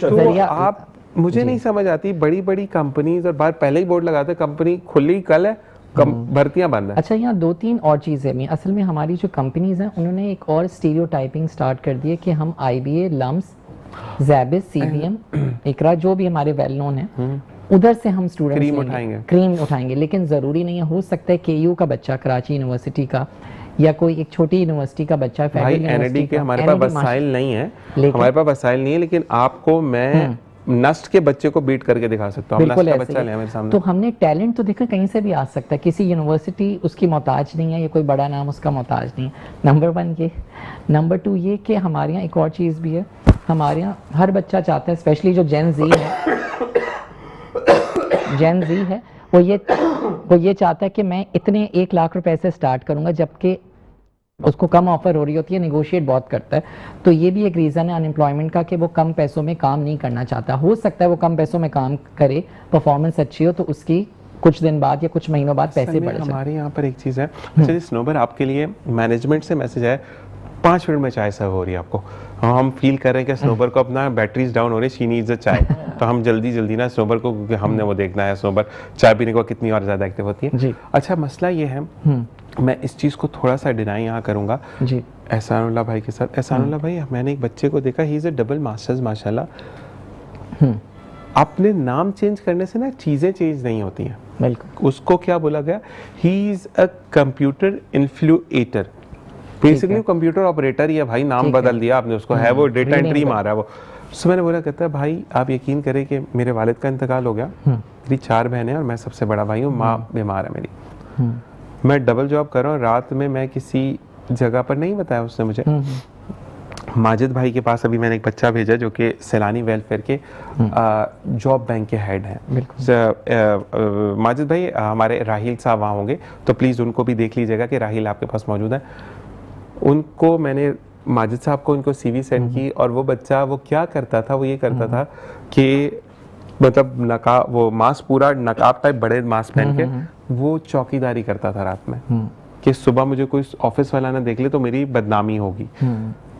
तो आप, मुझे नहीं समझ आती, बड़ी बड़ी कंपनीज और बाहर पहले ही बोर्ड लगाते कंपनी खुली कल है, भर्तियां बंद है। अच्छा, यहाँ 2-3 और चीज़ें, असल में हमारी जो कंपनीज हैं उन्होंने एक और स्टीरियोटाइपिंग स्टार्ट कर दी है कि हम IBA, लम्स, ज़ैबिस, CBM, इकरा, जो भी हमारे वेल नोन हैं, उधर से हम स्टूडेंट्स क्रीम उठाएंगे। लेकिन ज़रूरी नहीं है, हो सकता है KU का बच्चा, कराची यूनिवर्सिटी का, या कोई एक छोटी यूनिवर्सिटी का बच्चा, भाई NAD के हमारे पास वसाइल नहीं है, हमारे पास वसाइल नहीं है, लेकिन आपको मैं नस्ट के बच्चे को बीट करके दिखा सकता हूँ। नस्ट का बच्चा ले मेरे सामने। तो हमने टैलेंट तो देखा कहीं से भी आ सकता है, किसी यूनिवर्सिटी उसकी मोहताज नहीं है, या कोई बड़ा नाम उसका मोहताज नहीं है। नंबर 1 ये। नंबर 2 ये कि हमारे यहाँ एक और चीज़ भी है, हमारे यहाँ हर बच्चा चाहता है, स्पेशली जो जेन जी है, वो ये चाहता है कि मैं इतने 1 लाख रुपए से स्टार्ट करूँगा, जबकि उसको कम ऑफर हो रही होती है, निगोशिएट बहुत करता है। तो ये भी एक रीज़न है अनएम्प्लॉयमेंट का कि वो कम पैसों में काम नहीं करना चाहता। हो सकता है वो कम पैसों में काम करे, परफॉर्मेंस अच्छी हो, तो उसकी कुछ दिन बाद या कुछ महीनों बाद पैसे बढ़ जाए। हमारे यहाँ पर एक चीज़ है, अच्छा जी स्नोबर, आपके लिए मैनेजमेंट से मैसेज है, 5 मिनट में चाय सर्व हो रही है आपको। हम फील कर रहे हैं कि स्नोबर को अपना बैटरीज डाउन हो रही, शी नीड्स अ चाय। तो हम जल्दी ना स्नोबर को, क्योंकि हमने वो देखना है स्नोबर चाय पीने को कितनी और ज़्यादा एक्टिव होती है। अच्छा, मसला ये है, मैं इस चीज़ को थोड़ा सा डिनाई यहाँ करूँगा जी एहसानुल्लाह भाई के साथ। एहसानुल्लाह भाई, मैंने एक बच्चे को देखा, ही इज़ अ डबल मास्टर्स माशाल्लाह। अपने नाम चेंज करने से ना चीज़ें चेंज नहीं होती हैं। बिल्कुल। उसको क्या बोला गया, he is a computer influencer, basically computer operator ही है भाई, नाम बदल दिया आपने उसको, है वो डेटा एंट्री मारा वो। तो मैंने बोला, कहता है भाई आप यकीन करें कि मेरे वालिद का इंतकाल हो गया, मेरी 4 बहनें और मैं सबसे बड़ा भाई हूँ, माँ बीमार है मेरी, मैं डबल जॉब कर रहा हूँ, रात में मैं किसी जगह पर, नहीं बताया उसने मुझे, माजिद भाई के पास अभी मैंने एक बच्चा भेजा जो कि सैलानी वेलफेयर के जॉब बैंक के हेड हैं। माजिद भाई, हमारे राहिल साहब वहाँ होंगे, तो प्लीज़ उनको भी देख लीजिएगा कि राहिल आपके पास मौजूद है। उनको मैंने माजिद साहब को उनको सीवी सेंड की और वो बच्चा वो क्या करता था, वो ये करता था कि मतलब नकाब, वो मास्क पूरा नकाब टाइप बड़े मास्क पहन के वो चौकीदारी करता था रात में कि सुबह मुझे कोई ऑफिस वाला ना देख ले तो मेरी बदनामी होगी।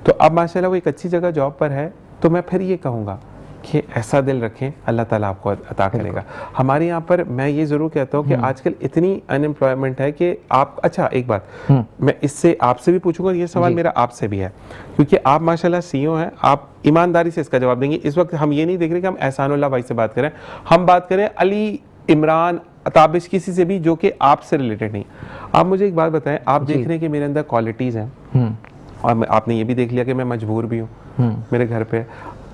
तो अब माशाल्लाह वो एक अच्छी जगह जॉब पर है, तो मैं फिर ये कहूँगा कि ऐसा दिल रखें, अल्लाह ताला आपको अता करेगा। हमारे यहाँ पर मैं ये ज़रूर कहता हूँ कि आजकल इतनी अनएम्प्लॉयमेंट है कि आप, अच्छा एक बात मैं इससे आपसे भी पूछूंगा, ये सवाल मेरा आपसे भी है क्योंकि आप माशाल्लाह सीईओ हैं, आप ईमानदारी से इसका जवाब देंगे। इस वक्त हम ये नहीं देख रहे कि हम एहसानुल्लाह भाई से बात करें, हम बात करें अली, इमरान, ताबिश, किसी से भी जो कि आपसे रिलेटेड नहीं। आप मुझे एक बात बताएं, आप देख रहे हैं कि मेरे अंदर क्वालिटीज़ हैं और आपने ये भी देख लिया कि मैं मजबूर भी हूँ मेरे घर पे।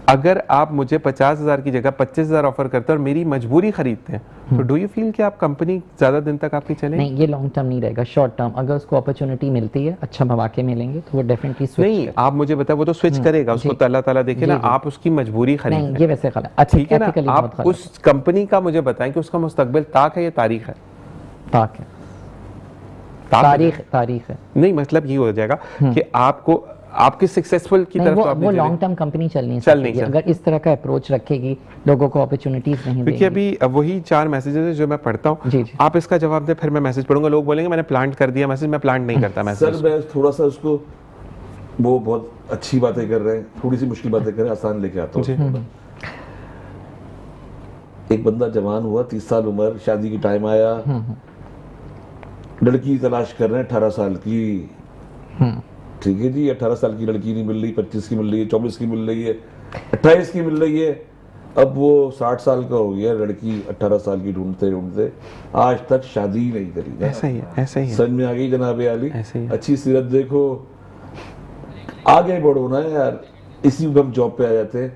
अगर आप मुझे 50,000 की जगह 25,000 ऑफर करते हैं और मेरी मजबूरी खरीदते हैं, तो डू यू फील कि आप कंपनी ज़्यादा दिन तक आपकी चलेगी? नहीं, ये लॉन्ग टर्म नहीं रहेगा, शॉर्ट टर्म। अगर उसको अपॉर्चुनिटी मिलती है, अच्छा मौके मिलेंगे तो वो डेफिनेटली स्विच नहीं, आप मुझे बताएं, वो तो स्विच करेगा, उसको तो अल्लाह ताला देखे ना, आप उसकी मजबूरी खरीद नहीं, ये वैसे गलत, अच्छा ठीक है ना। आप उस कंपनी का मुझे बताएं कि उसका मुस्तकबिल ताक है या तारीख है? ताक है, तारीख है। नहीं, मतलब ये हो जाएगा कि आपको आपकी सक्सेसफुल की तरफ तो वो लॉन्ग टर्म कंपनी चल नहीं सकती अगर इस तरह का अप्रोच रखेगी, लोगों को अपॉर्चुनिटीज नहीं देगी। क्योंकि अभी वही 4 मैसेजेस हैं जो मैं पढ़ता हूँ, आप इसका जवाब दें, फिर मैं मैसेज पढ़ूंगा, लोग बोलेंगे मैंने प्लांट कर दिया मैसेज, मैं प्लांट नहीं करता मैसेज। सर मैं थोड़ा सा उसको, वो बहुत अच्छी बातें कर रहे हैं, थोड़ी सी मुश्किल बातें कर रहे हैं, आसान लेके आता हूँ। एक बंदा जवान हुआ, 30 साल उम्र, शादी की टाइम आया, लड़की तलाश कर रहे हैं 18 साल की, ठीक है जी, 18 साल की लड़की नहीं मिल रही, 25 की मिल रही है, 24 की मिल रही है, 28 की मिल रही है। अब वो 60 साल का हो गया, लड़की 18 साल की ढूंढते ढूंढते आज तक शादी ही नहीं करी। ऐसा ही है, ऐसा ही है। समझ में आ गई जनाब आली, अच्छी सीरत देखो, आगे बढ़ो ना यार। इसी में हम जॉब पे आ जाते हैं,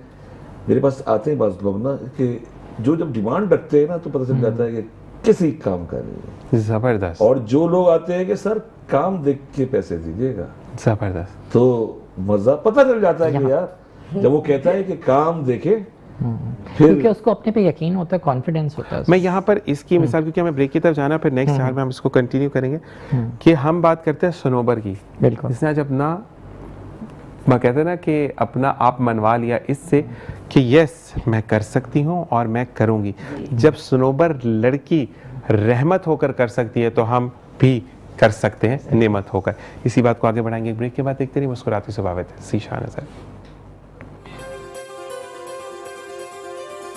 मेरे पास आते हैं बाज़ लोग ना कि जो जब डिमांड रखते हैं ना तो पता चल जाता है कि किसी काम का नहीं है। जबरदस्त। और जो लोग आते हैं कि सर काम देख के पैसे दीजिएगा, जबरदस्त, तो मजा पता चल जाता है कि यार जब वो कहता है कि काम देखे, फिर क्योंकि उसको अपने पे यकीन होता है, कॉन्फिडेंस होता है। मैं यहाँ पर इसकी मिसाल, क्योंकि हमें ब्रेक की तरफ जाना, फिर नेक्स्ट हाल में हम इसको कंटिन्यू करेंगे कि हम बात करते हैं सनोबर की। बिल्कुल, इसने आज अपना, मैं कहते हैं ना कि अपना आप मनवा लिया इससे कि यस मैं कर सकती हूँ और मैं करूँगी। जब सनोबर लड़की रहमत होकर कर सकती है तो हम भी कर सकते हैं नेमत होकर। इसी बात को आगे बढ़ाएंगे ब्रेक के बाद। देखते रहिए मुस्कुराती सुभावित है ज़ीशान नज़र।